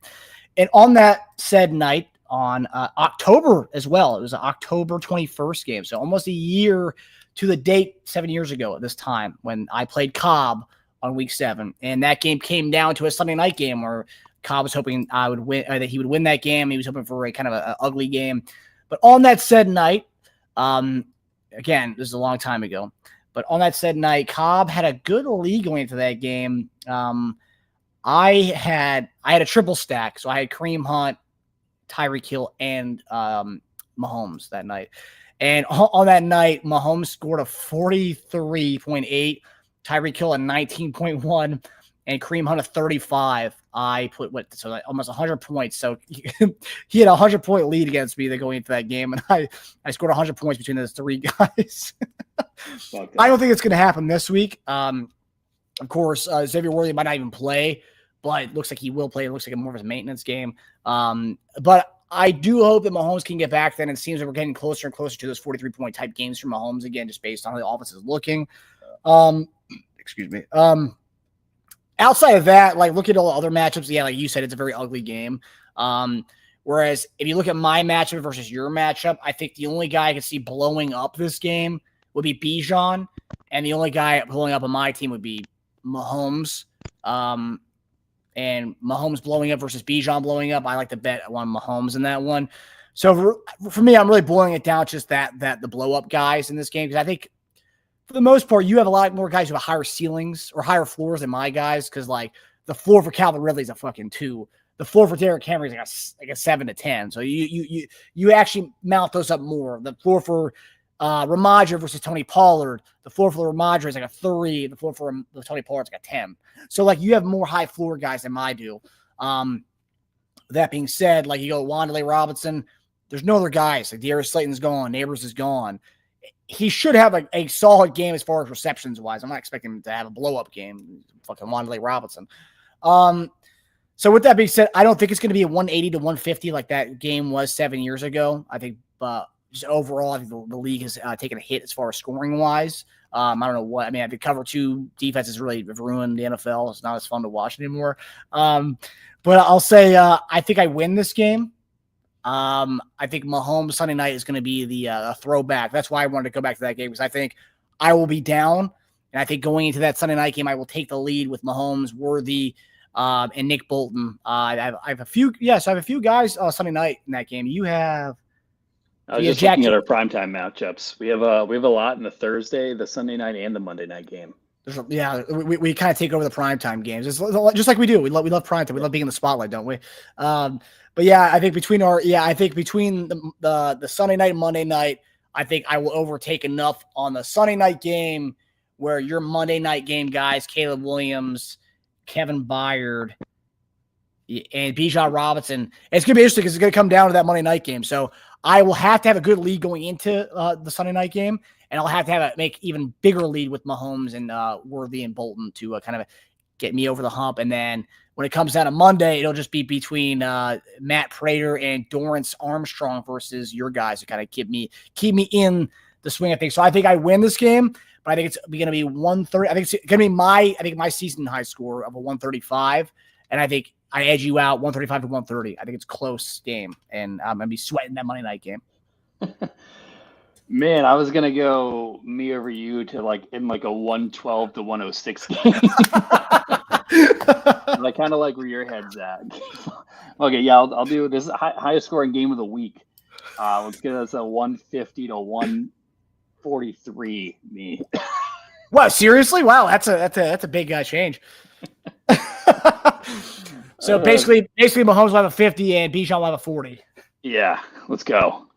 And on that said night, on October as well, it was an October 21st game, so almost a year to the date, 7 years ago at this time, when I played Cobb on week 7, and that game came down to a Sunday night game where Cobb was hoping I would win, that he would win that game. He was hoping for a kind of an ugly game. But on that said night, again, this is a long time ago, but on that said night, Cobb had a good lead going into that game. I had a triple stack, so I had Kareem Hunt, Tyreek Hill, and Mahomes that night. And on that night, Mahomes scored a 43.8. Tyreek Hill at 19.1 and Kareem Hunt at 35. I put almost 100 points. So he had a 100-point lead against me going into that game, and I scored 100 points between those 3 guys. I don't think it's going to happen this week. Of course, Xavier Worthy might not even play, but it looks like he will play. It looks like more of a maintenance game. But I do hope that Mahomes can get back then. It seems like we're getting closer and closer to those 43-point type games from Mahomes again, just based on how the offense is looking. Excuse me. Outside of that, like look at all the other matchups. Yeah, like you said, it's a very ugly game. Whereas if you look at my matchup versus your matchup, I think the only guy I could see blowing up this game would be Bijan, and the only guy blowing up on my team would be Mahomes. And Mahomes blowing up versus Bijan blowing up, I like to bet on Mahomes in that one. So for me, I'm really boiling it down to just that the blow up guys in this game, because I think, for the most part, you have a lot more guys who have higher ceilings or higher floors than my guys, because like the floor for Calvin Ridley is a fucking 2. The floor for Derrick Henry is like a 7 to 10. So you actually mount those up more. The floor for Ramaja versus Tony Pollard, the floor for Ramaja is like a 3. The floor for Tony Pollard is like a 10. So like you have more high floor guys than I do. That being said, like you go Wan'Dale Robinson, there's no other guys. Like Darius Slayton's gone, Neighbors is gone. He should have a solid game as far as receptions wise. I'm not expecting him to have a blow up game. Fucking Wan'Dale Robinson. So with that being said, I don't think it's going to be a 180 to 150 like that game was 7 years ago. I think, just overall, I think the league has taken a hit as far as scoring wise. I don't know what. I mean, the cover 2 defenses really have ruined the NFL. It's not as fun to watch anymore. But I'll say I think I win this game. I think Mahomes Sunday night is going to be the throwback. That's why I wanted to go back to that game, because I think I will be down, and I think going into that Sunday night game, I will take the lead with Mahomes, Worthy, and Nick Bolton. I have a few guys Sunday night in that game. You have I was Yeah, just Jack- looking at our primetime matchups. We have a lot in the Thursday, the Sunday night, and the Monday night game. Yeah, we kind of take over the primetime games. It's just like we do. We love primetime. We love being in the spotlight, don't we? But yeah, I think between the Sunday night and Monday night, I think I will overtake enough on the Sunday night game where your Monday night game guys, Caleb Williams, Kevin Byard, and Bijan Robinson. It's going to be interesting because it's going to come down to that Monday night game. So I will have to have a good lead going into the Sunday night game, and I'll have to make even bigger lead with Mahomes and Worthy and Bolton to kind of get me over the hump. And then when it comes down to Monday, it'll just be between Matt Prater and Dorrance Armstrong versus your guys to kind of keep me in the swing of things. So I think I win this game, but I think it's going to be 130. I think it's going to be my season high score of a 135, and I think I edge you out 135 to 130. I think it's a close game, and I'm going to be sweating that Monday night game. Man, I was gonna go me over you to in a 112 to 106 game. I kind of like where your head's at. Okay, yeah, I'll do this highest scoring game of the week. Let's get us a 150 to 143. Me. Wow, seriously? Wow, that's a big change. So basically, Mahomes will have a 50 and Bijan will have a 40. Yeah, let's go.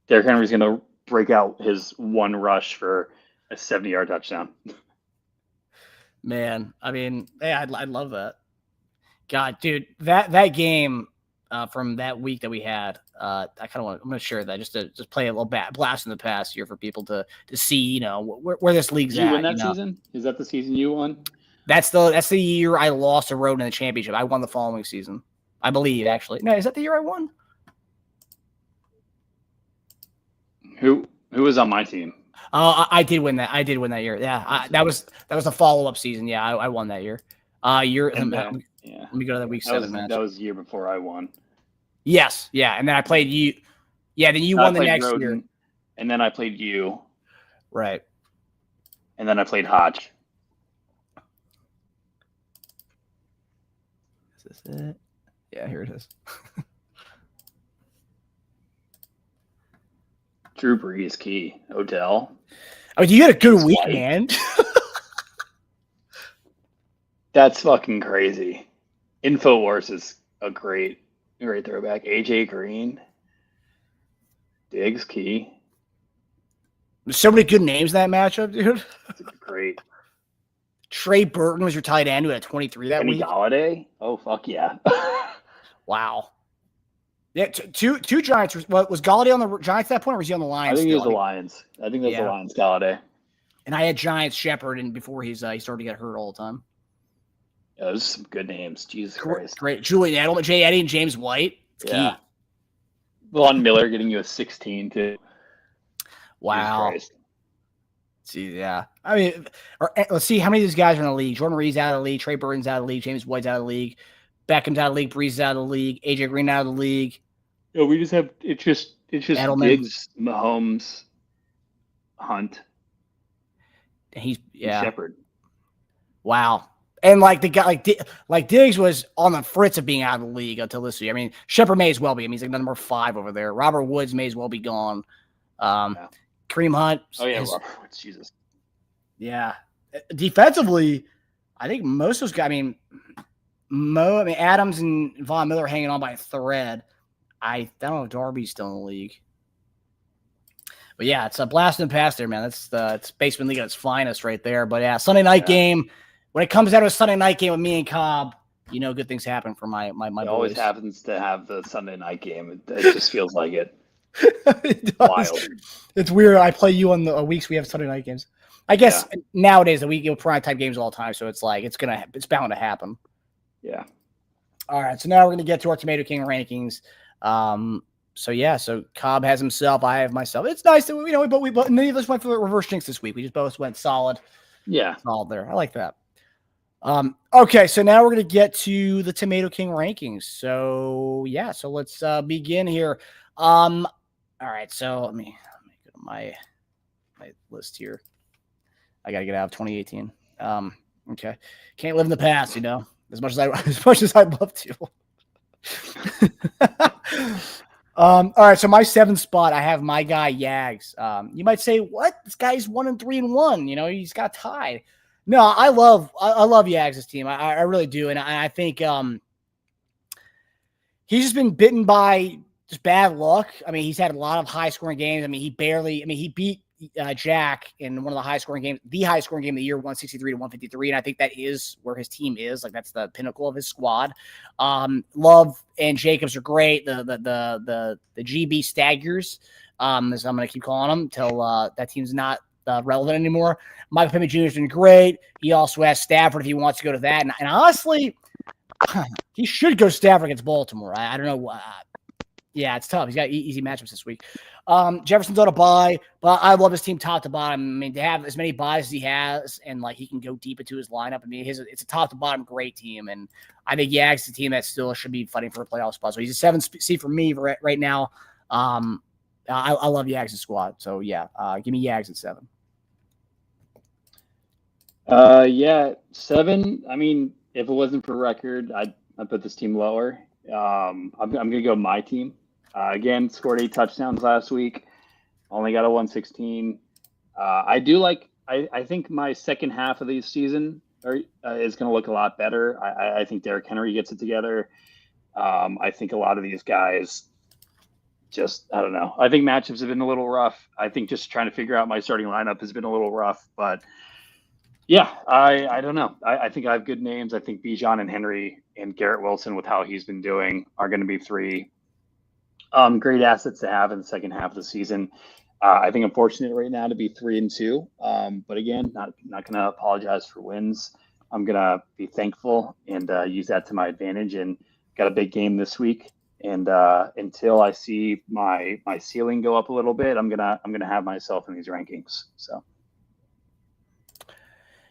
Derrick Henry's going to break out his one rush for a 70-yard touchdown. Man, I mean, yeah, I'd love that. God, dude, that game from that week that we had, I'm going to share that just to play a little blast in the past here for people to see, where this league's Did you at. win that season? Is that the season you won? That's the year I lost a road in the championship. I won the following season, I believe. Actually, no, is that the year I won? Who was on my team? I did win that. I did win that year. Yeah, that was the follow-up season. Yeah, I won that year. Let me go to that week 7 match. That was the year before I won. Yes, yeah, and then I played you. Yeah, then you won the next Roden, year. And then I played you. Right. And then I played Hodge. Is this it? Yeah, here it is. Drew Brees, key. Odell. Oh, you had a good week, White. man. That's fucking crazy. InfoWars is a great throwback. AJ Green. Diggs, key. There's so many good names in that matchup, dude. That's great. Trey Burton was your tight end who had 23 that Kenny week. Galladay? Oh, fuck yeah. Wow. Yeah, two Giants. Was Galladay on the Giants at that point, or was he on the Lions? I think he was the Lions. I think that was the Lions, Galladay. And I had Giants Shepard, and before he started to get hurt all the time. Yeah, those are some good names. Jesus Christ. Great. Julian Edelman, Jay Eddie, and James White. It's Yeah. key. Von Miller getting you a 16 too. Wow. See, yeah. I mean, let's see how many of these guys are in the league. Jordan Reed's out of the league. Trey Burton's out of the league. James White's out of the league. Beckham's out of the league. Brees is out of the league. AJ Green out of the league. Yeah, we just have it's just Edelman. Diggs, Mahomes, Hunt, And he's and Shepard. Wow. And the guy like Diggs was on the fritz of being out of the league until this year. I mean, Shepard may as well be. I mean, he's like number 5 over there. Robert Woods may as well be gone. Kareem Hunt. Oh yeah, Robert Woods, Jesus. Yeah. Defensively, I think most of those guys. I mean, Adams and Von Miller hanging on by a thread. I don't know if Darby's still in the league. But yeah, it's a blast in the past there, man. It's Basement League at its finest right there. But yeah, Sunday night game. When it comes down to a Sunday night game with me and Cobb, good things happen for my boys. It always happens to have the Sunday night game. It just feels like it. It Wild. It's weird. I play you on the weeks we have Sunday night games. I guess nowadays we get prime time games all the time, so it's like it's bound to happen. Yeah. All right, so now we're gonna get to our Tomato King rankings. So Cobb has himself, I have myself. It's nice that we both none of us went for the reverse jinx this week. We just both went solid. Yeah. Solid there. I like that. Okay, so now we're gonna get to the Tomato King rankings. So let's begin here. All right, so let me go to my list here. I gotta get out of 2018. Okay, can't live in the past, as much as I'd love to. All right, so my 7th spot, I have my guy Yags. You might say, "What? This guy's 1-3-1. You know, he's got tied." No, I love Yags' team. I really do, and I think he's just been bitten by just bad luck. I mean, he's had a lot of high scoring games. I mean, he beat Jack in one of the high scoring games, the high scoring game of the year, 163-153. And I think that is where his team is. Like, that's the pinnacle of his squad. Love and Jacobs are great. The GB Staggers, as I'm going to keep calling them till that team's not relevant anymore. Michael Pittman Jr. has been great. He also has Stafford if he wants to go to that. And honestly, he should go Stafford against Baltimore. I don't know. Yeah, it's tough. He's got easy matchups this week. Jefferson's on a bye, but I love his team top to bottom. I mean, to have as many buys as he has, and like he can go deep into his lineup. I mean, it's a top to bottom great team, and I think Yags is a team that still should be fighting for a playoff spot. So he's a 7 seed for me right now. I love Yags' squad. So yeah, give me Yags at 7. Yeah, 7. I mean, if it wasn't for record, I'd put this team lower. I'm gonna go my team. Again, scored 8 touchdowns last week. Only got a 116. I do like. I think my second half of the season is going to look a lot better. I think Derrick Henry gets it together. I think a lot of these guys just, I don't know. I think matchups have been a little rough. I think just trying to figure out my starting lineup has been a little rough. But yeah, I don't know. I think I have good names. I think Bijan and Henry and Garrett Wilson, with how he's been doing, are going to be 3 great assets to have in the second half of the season. I think I'm fortunate right now to be 3-2. But again, not going to apologize for wins. I'm going to be thankful and use that to my advantage. And got a big game this week. And until I see my ceiling go up a little bit, I'm gonna have myself in these rankings. So.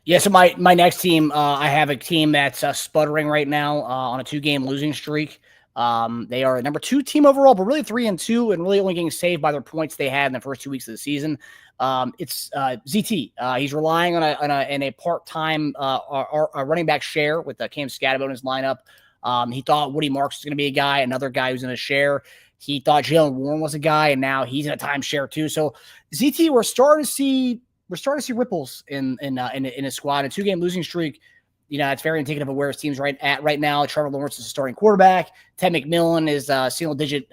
Yeah, so my next team, I have a team that's sputtering right now on a 2-game losing streak. They are a number 2 team overall, but really 3-2, and really only getting saved by their points they had in the first 2 weeks of the season. It's ZT. He's relying on a part-time running back share with Cam Scatterbo in his lineup. He thought Woody Marks was going to be a guy, another guy who's in a share. He thought Jalen Warren was a guy, and now he's in a timeshare too. So ZT, we're starting to see ripples in his squad. A 2-game losing streak, you know, it's very indicative of where his team's right now. Trevor Lawrence is a starting quarterback. Ted McMillan is a single digit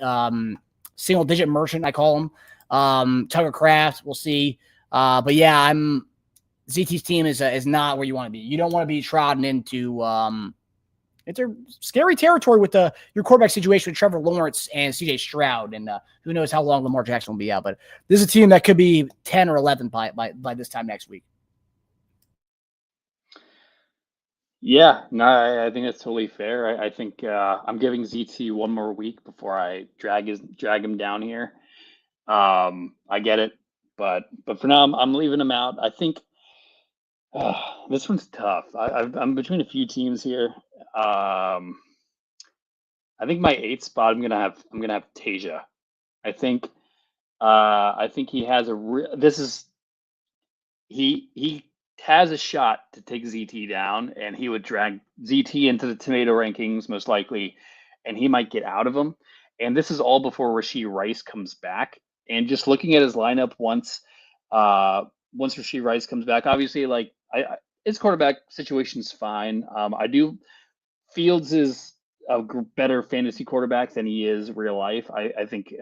merchant, I call him. Tucker Kraft, we'll see. But yeah, ZT's team is not where you want to be. You don't want to be trodden into it's a scary territory with your quarterback situation with Trevor Lawrence and CJ Stroud, and who knows how long Lamar Jackson will be out. But this is a team that could be 10 or 11 by this time next week. Yeah, no, I think that's totally fair. I think I'm giving ZT one more week before I drag him down here. I get it, but for now I'm leaving him out. I think this one's tough. I'm between a few teams here. I think my 8th spot I'm gonna have Tasia. I think he has he has a shot to take ZT down, and he would drag ZT into the tomato rankings most likely, and he might get out of them. And this is all before Rashee Rice comes back. And just looking at his lineup once Rashee Rice comes back, obviously, like his quarterback situation's fine. Fields is a better fantasy quarterback than he is real life. I think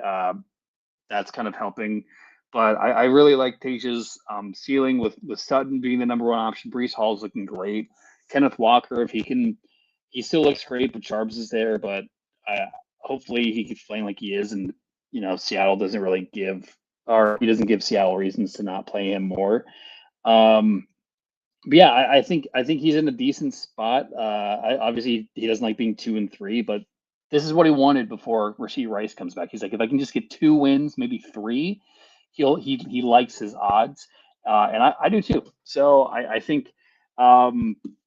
that's kind of helping. But I really like Tasia's ceiling with Sutton being the number 1 option. Breece Hall's looking great. Kenneth Walker, if he still looks great, but Charbs is there. But hopefully he keeps playing like he is. And, you know, Seattle doesn't really give Seattle reasons to not play him more. But yeah, I think he's in a decent spot. Obviously, he doesn't like being 2 and 3, but this is what he wanted before Rashee Rice comes back. He's like, if I can just get 2 wins, maybe 3, he likes his odds, and I do too. So I think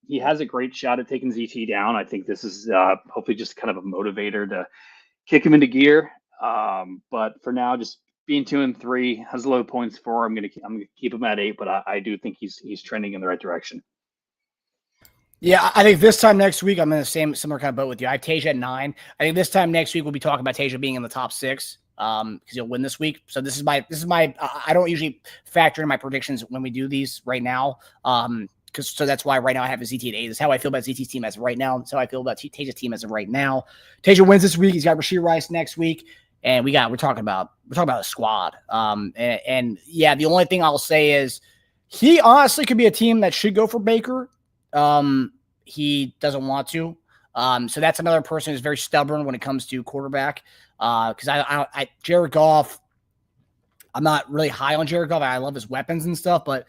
he has a great shot at taking ZT down. I think this is hopefully just kind of a motivator to kick him into gear. But for now, just being 2 and 3 has low points for. I'm gonna keep him at 8, but I do think he's trending in the right direction. Yeah, I think this time next week, I'm in the similar kind of boat with you. I have Tasia at 9. I think this time next week, we'll be talking about Tasia being in the top 6 because he'll win this week. So this is my I don't usually factor in my predictions when we do these right now. So that's why right now I have a ZT at 8. That's how I feel about ZT's team as of right now. That's how I feel about Tasia's team as of right now. Tasia wins this week. He's got Rashee Rice next week. And we're talking about a squad. And yeah, the only thing I'll say is he honestly could be a team that should go for Baker. He doesn't want to. So that's another person who's very stubborn when it comes to quarterback. Because I Jared Goff, I'm not really high on Jared Goff. I love his weapons and stuff, but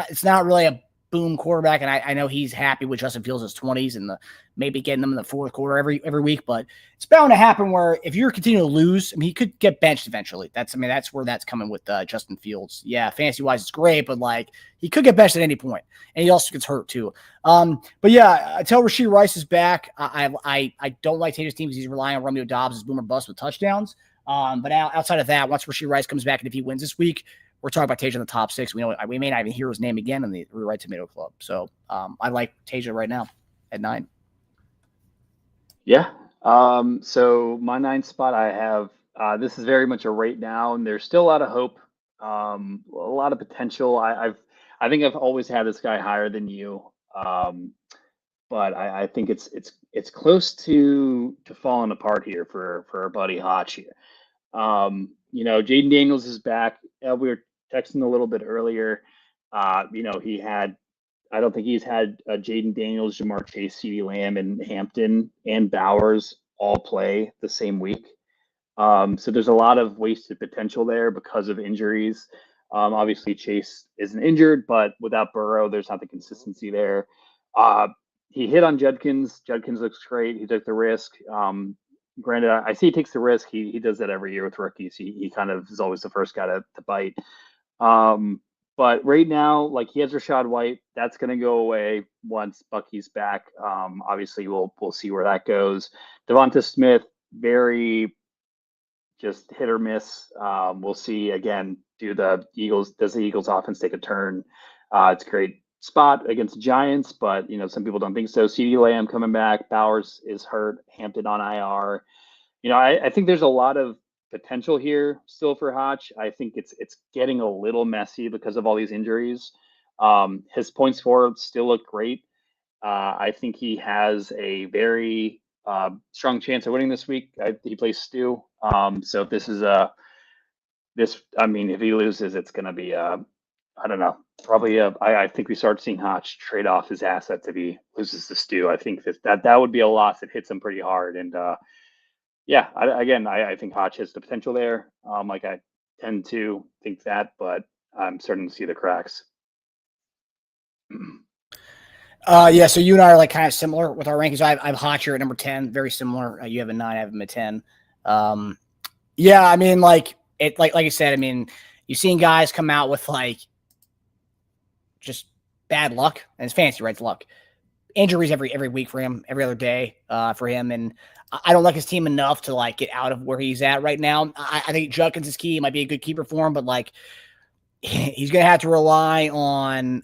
it's not really a boom quarterback. And I know he's happy with Justin Fields' 20s and maybe getting them in the fourth quarter every week. But it's bound to happen where if you're continuing to lose, I mean, he could get benched eventually. That's where that's coming with Justin Fields. Yeah, fantasy wise, it's great, but like he could get benched at any point, and he also gets hurt too. But yeah, until Rashee Rice is back, I don't like Taja's team because he's relying on Romeo Dobbs as boomer bust with touchdowns. But outside of that, once Rashee Rice comes back and if he wins this week, we're talking about Tasia in the top 6. We may not even hear his name again in the Rewrite Tomato Club. So I like Tasia right now at 9. Yeah. So my 9th spot, I have, this is very much a right now, and there's still a lot of hope, a lot of potential. I think I've always had this guy higher than you. But I think it's close to falling apart here for our buddy Hotch here. Jaden Daniels is back. We were texting a little bit earlier. I don't think he's had Jaden Daniels, Jamar Chase, CeeDee Lamb, and Hampton and Bowers all play the same week. So there's a lot of wasted potential there because of injuries. Obviously, Chase isn't injured, but without Burrow, there's not the consistency there. He hit on Judkins. Judkins looks great. He took the risk. Granted, I see he takes the risk. He does that every year with rookies. He kind of is always the first guy to bite. But right now, like he has Rachaad White. That's going to go away once Bucky's back. Obviously, we'll see where that goes. Devonta Smith, very just hit or miss. We'll see again. Does the Eagles offense take a turn? It's a great spot against the Giants, but some people don't think so. CeeDee Lamb coming back. Bowers is hurt. Hampton on IR. I think there's a lot of potential here still for Hotch. I think it's getting a little messy because of all these injuries. His points forward still look great. I think he has a very strong chance of winning this week. He plays Stu. So if this is if he loses, it's going to be I don't know. Probably, I think we start seeing Hotch trade off his assets if he loses to Stu. I think that would be a loss that hits him pretty hard. And I think Hotch has the potential there. I tend to think that, but I'm starting to see the cracks. So you and I are like kind of similar with our rankings. I have Hotch here at number 10, very similar. You have a 9, I have him at 10. I mean, like I said, I mean, you've seen guys come out with like just bad luck, and it's fancy, right? It's luck. Injuries every week for him, every other day for him, and I don't like his team enough to like get out of where he's at right now. I think Judkins is key. He might be a good keeper for him, but like he's gonna have to rely on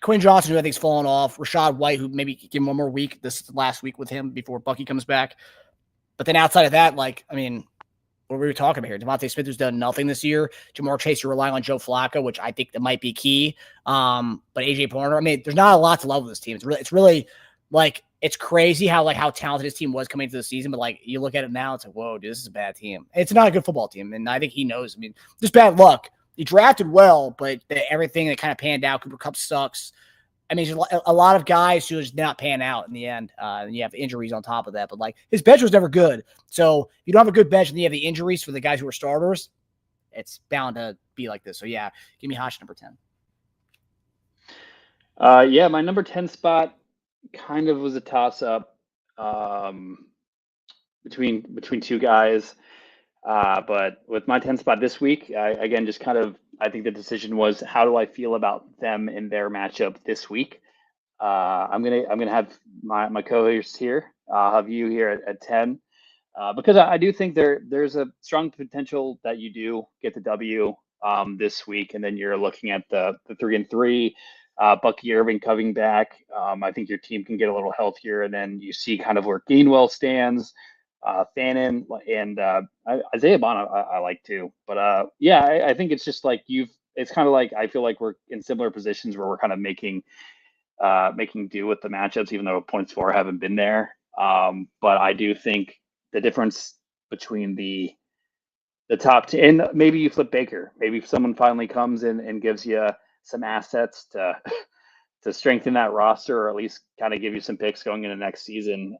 Quinn Johnson, who I think's fallen off. Rachaad White, who maybe give him one more week this last week with him before Bucky comes back. But then outside of that, like I mean, what were we talking about here? Devontae Smith, who's done nothing this year. Jamar Chase, you're relying on Joe Flacco, which I think that might be key. But AJ Barner, I mean, there's not a lot to love with this team. It's really like it's crazy how talented his team was coming into the season. But like you look at it now, it's like, whoa, dude, this is a bad team. It's not a good football team, and I think he knows. I mean, just bad luck. He drafted well, but everything that kind of panned out. Cooper Kupp sucks. I mean, there's a lot of guys who just not pan out in the end. And you have injuries on top of that. But, like, his bench was never good. So, if you don't have a good bench and you have the injuries for the guys who are starters, it's bound to be like this. So, yeah, give me Hotch number 10. My number 10 spot kind of was a toss-up between two guys. But with my 10 spot this week, I think the decision was, how do I feel about them in their matchup this week? I'm gonna have my co-host here. I'll have you here at 10, because I do think there's a strong potential that you do get the W this week, and then you're looking at the 3-3 Bucky Irving coming back. I think your team can get a little healthier, and then you see kind of where Gainwell stands, Fannin, and Isaiah Bond. I like too, but yeah, I think it's just like it's kind of like I feel like we're in similar positions where we're kind of making do with the matchups, even though points for haven't been there. But I do think the difference between the top 10, and maybe you flip Baker. Maybe if someone finally comes in and gives you some assets to to strengthen that roster, or at least kind of give you some picks going into next season.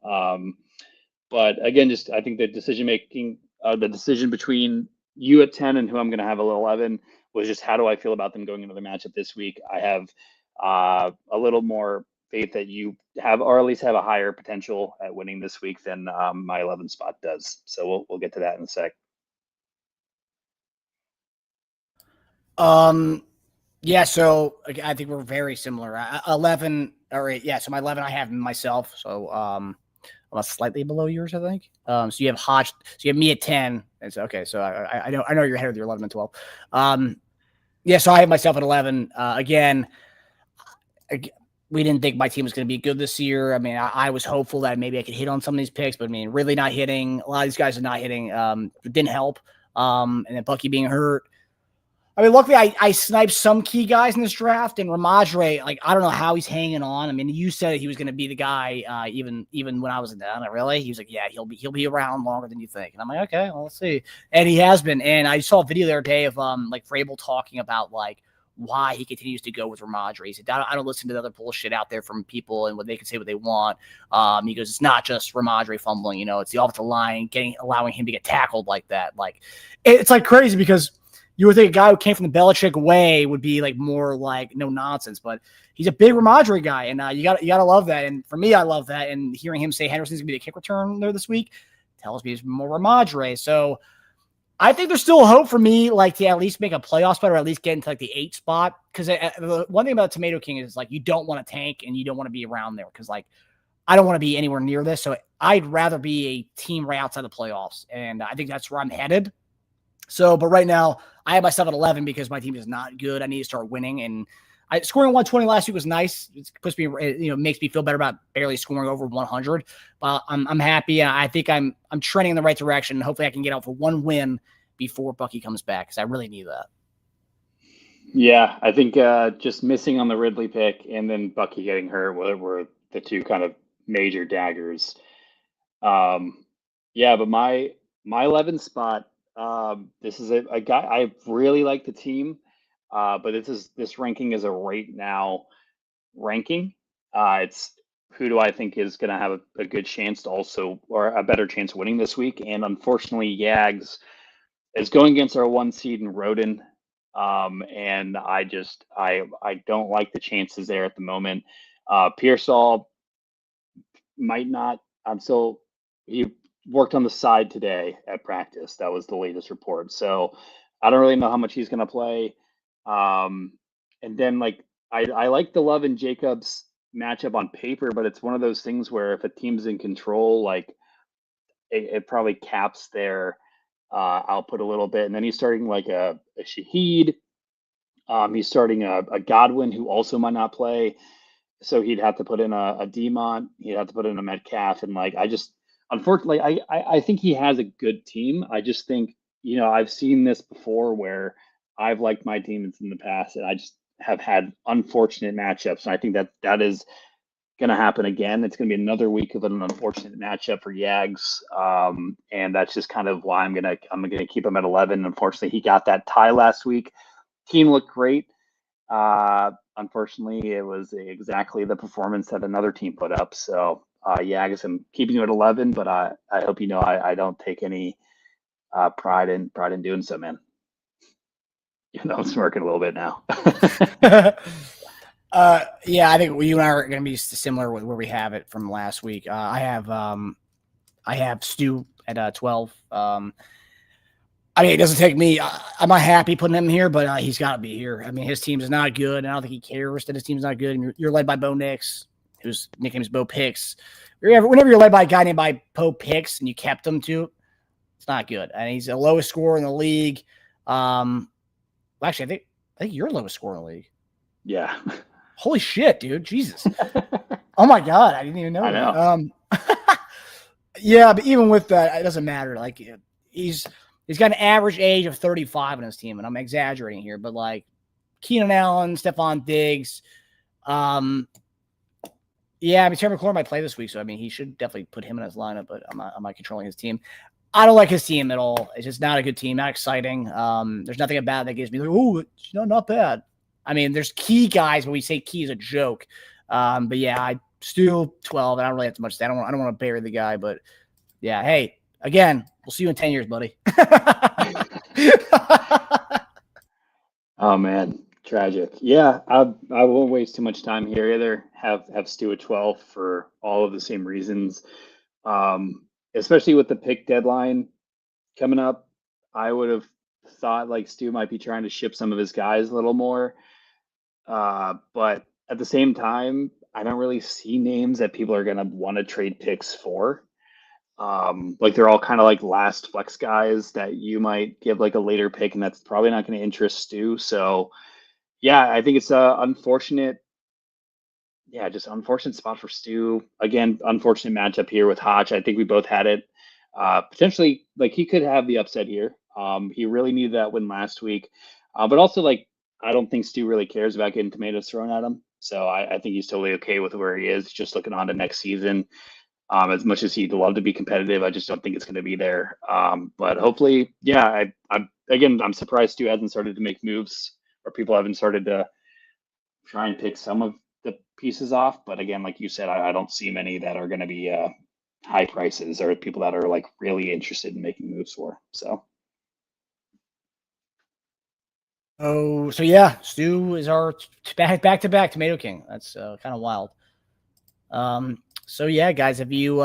But again, just I think the the decision between you at 10 and who I'm going to have at 11 was just how do I feel about them going into the matchup this week. I have a little more faith that you have, or at least have a higher potential at winning this week than my 11 spot does. So we'll get to that in a sec. Yeah, so I think we're very similar. 11, or yeah, so my 11 I have myself. So I'm slightly below yours, I think. So you have Hodge, so you have me at 10. It's okay. So I know you're ahead with your 11 and 12. Yeah, so I have myself at 11. Again, we didn't think my team was going to be good this year. I mean, I was hopeful that maybe I could hit on some of these picks, but I mean, really not hitting. A lot of these guys are not hitting. It didn't help. And then Bucky being hurt. I mean, luckily I sniped some key guys in this draft, and Ramondre, like, I don't know how he's hanging on. I mean, you said he was going to be the guy, even when I was down. Really, he was like, yeah, he'll be around longer than you think. And I'm like, okay, well, let's see. And he has been. And I saw a video the other day of like Vrabel talking about like why he continues to go with Ramondre. He said, I don't listen to the other bullshit out there from people and what they can say what they want. He goes, it's not just Ramondre fumbling, it's the offensive line allowing him to get tackled like that. Like, it's like crazy because you would think a guy who came from the Belichick way would be like more like no nonsense, but he's a big Ramondre guy, and you gotta love that. And for me, I love that. And hearing him say Henderson's gonna be the kick return there this week tells me it's more Ramondre. So I think there's still hope for me, like, to at least make a playoff spot or at least get into like the 8 spot. Because the one thing about Tomato King is like you don't want to tank and you don't want to be around there because like I don't want to be anywhere near this. So I'd rather be a team right outside the playoffs, and I think that's where I'm headed. So, but right now, I have myself at 11 because my team is not good. I need to start winning, and scoring 120 last week was nice. It puts me, makes me feel better about barely scoring over 100. But I'm happy. I think I'm trending in the right direction. Hopefully, I can get out for one win before Bucky comes back because I really need that. Yeah, I think just missing on the Ridley pick and then Bucky getting hurt were the two kind of major daggers. Yeah, but my 11 spot. This is a guy I really like the team, but this ranking is a right now ranking. It's who do I think is going to have a good chance to also, or a better chance of winning this week. And unfortunately, Yags is going against our 1 seed in Roden. And I don't like the chances there at the moment. Pearsall might not. He worked on the side today at practice. That was the latest report. So I don't really know how much he's going to play. And then like, I like the Love and Jacobs matchup on paper, but it's one of those things where if a team's in control, like it probably caps their output a little bit. And then he's starting like a Shaheed. He's starting a Godwin who also might not play. So he'd have to put in a Demont. He'd have to put in a Metcalf. And like, unfortunately, I think he has a good team. I just think, I've seen this before where I've liked my teams in the past and I just have had unfortunate matchups. And I think that is going to happen again. It's going to be another week of an unfortunate matchup for Yags. And that's just kind of why I'm going to keep him at 11. Unfortunately, he got that tie last week. Team looked great. Unfortunately, it was exactly the performance that another team put up. So, Yags, I'm keeping you at 11, but I hope I don't take any pride in doing so, man. Even though I'm smirking a little bit now. Yeah, I think you and I are going to be similar with where we have it from last week. I have Stu at 12. I mean, it doesn't take me. I'm not happy putting him here, but he's got to be here. I mean, his team's not good, and I don't think he cares that his team's not good. And you're led by Bo Nix, whose nickname is Bo Picks. Whenever you're led by a guy named by Bo Picks and you kept him to, it's not good. And he's the lowest scorer in the league. Actually, I think you're the lowest scorer in the league. Yeah. Holy shit, dude. Jesus. Oh my God. I didn't even know. I know. Yeah, but even with that, it doesn't matter. Like he's got an average age of 35 on his team, and I'm exaggerating here, but like Keenan Allen, Stephon Diggs, yeah, I mean Terry McLaurin might play this week, so I mean he should definitely put him in his lineup, but I'm not controlling his team. I don't like his team at all. It's just not a good team, not exciting. There's nothing about that gives me like, oh, it's not bad. I mean, there's key guys, but we say key is a joke. But yeah, I still 12, and I don't really have too much to say. I don't want to bury the guy, but yeah, hey, again, we'll see you in 10 years, buddy. Oh man, tragic. Yeah, I won't waste too much time here either. Have Stu at 12 for all of the same reasons. Especially with the pick deadline coming up, I would have thought like Stu might be trying to ship some of his guys a little more. But at the same time, I don't really see names that people are gonna want to trade picks for. Like they're all kind of like last flex guys that you might give like a later pick, and that's probably not going to interest Stu. So yeah, I think it's a unfortunate, yeah, just unfortunate spot for Stu. Again, unfortunate matchup here with Hotch. I think we both had it. Potentially, like he could have the upset here. He really needed that win last week, but also like I don't think Stu really cares about getting tomatoes thrown at him. So I think he's totally okay with where he is, just looking on to next season. As much as he'd love to be competitive, I just don't think it's going to be there. But hopefully, yeah, I'm surprised Stu hasn't started to make moves, or people haven't started to try and pick some of the pieces off. But again, like you said, I don't see many that are going to be high prices or people that are like really interested in making moves for. So. Oh, so yeah, Stu is our back to back Tomato King. That's kind of wild. So yeah, guys, if you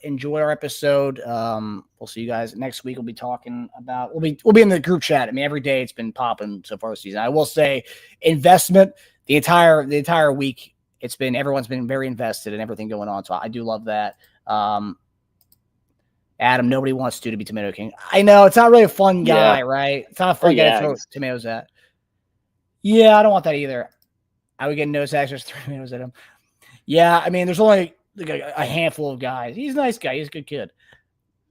enjoyed our episode, we'll see you guys next week. We'll be talking about we'll be in the group chat. I mean, every day it's been popping so far this season. I will say, investment the entire week. Everyone's been very invested in everything going on. So I do love that. Adam, nobody wants Stu to be Tomato King. I know it's not really a fun guy, right? It's not a fun guy to throw tomatoes at. Yeah, I don't want that either. I would get no sacks, just throw tomatoes at him. Yeah, I mean, there's only like a handful of guys. He's a nice guy. He's a good kid.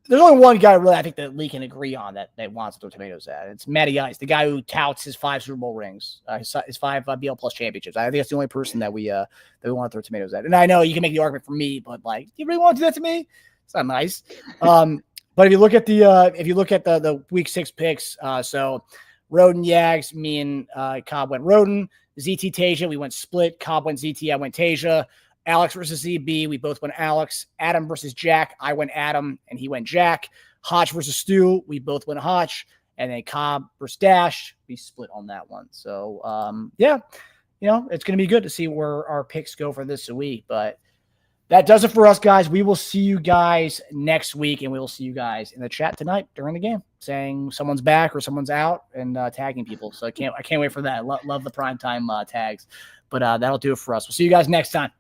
There's only one guy really I think that Lee can agree on that wants to throw tomatoes at. It's Matty Ice, the guy who touts his 5 Super Bowl rings, his 5 BL Plus championships. I think that's the only person that we want to throw tomatoes at. And I know you can make the argument for me, but like, do you really want to do that to me? It's not nice. But if you look at the week 6 picks, so Roden, Yags, me and Cobb went Roden. ZT Tasia, we went split. Cobb went ZT, I went Tasia. Alex versus ZB, we both went Alex. Adam versus Jack, I went Adam, and he went Jack. Hotch versus Stu, we both went Hotch. And then Cobb versus Dash, we split on that one. So, yeah, it's going to be good to see where our picks go for this week. But that does it for us, guys. We will see you guys next week, and we will see you guys in the chat tonight during the game, saying someone's back or someone's out and tagging people. So I can't wait for that. Love the primetime tags. But that'll do it for us. We'll see you guys next time.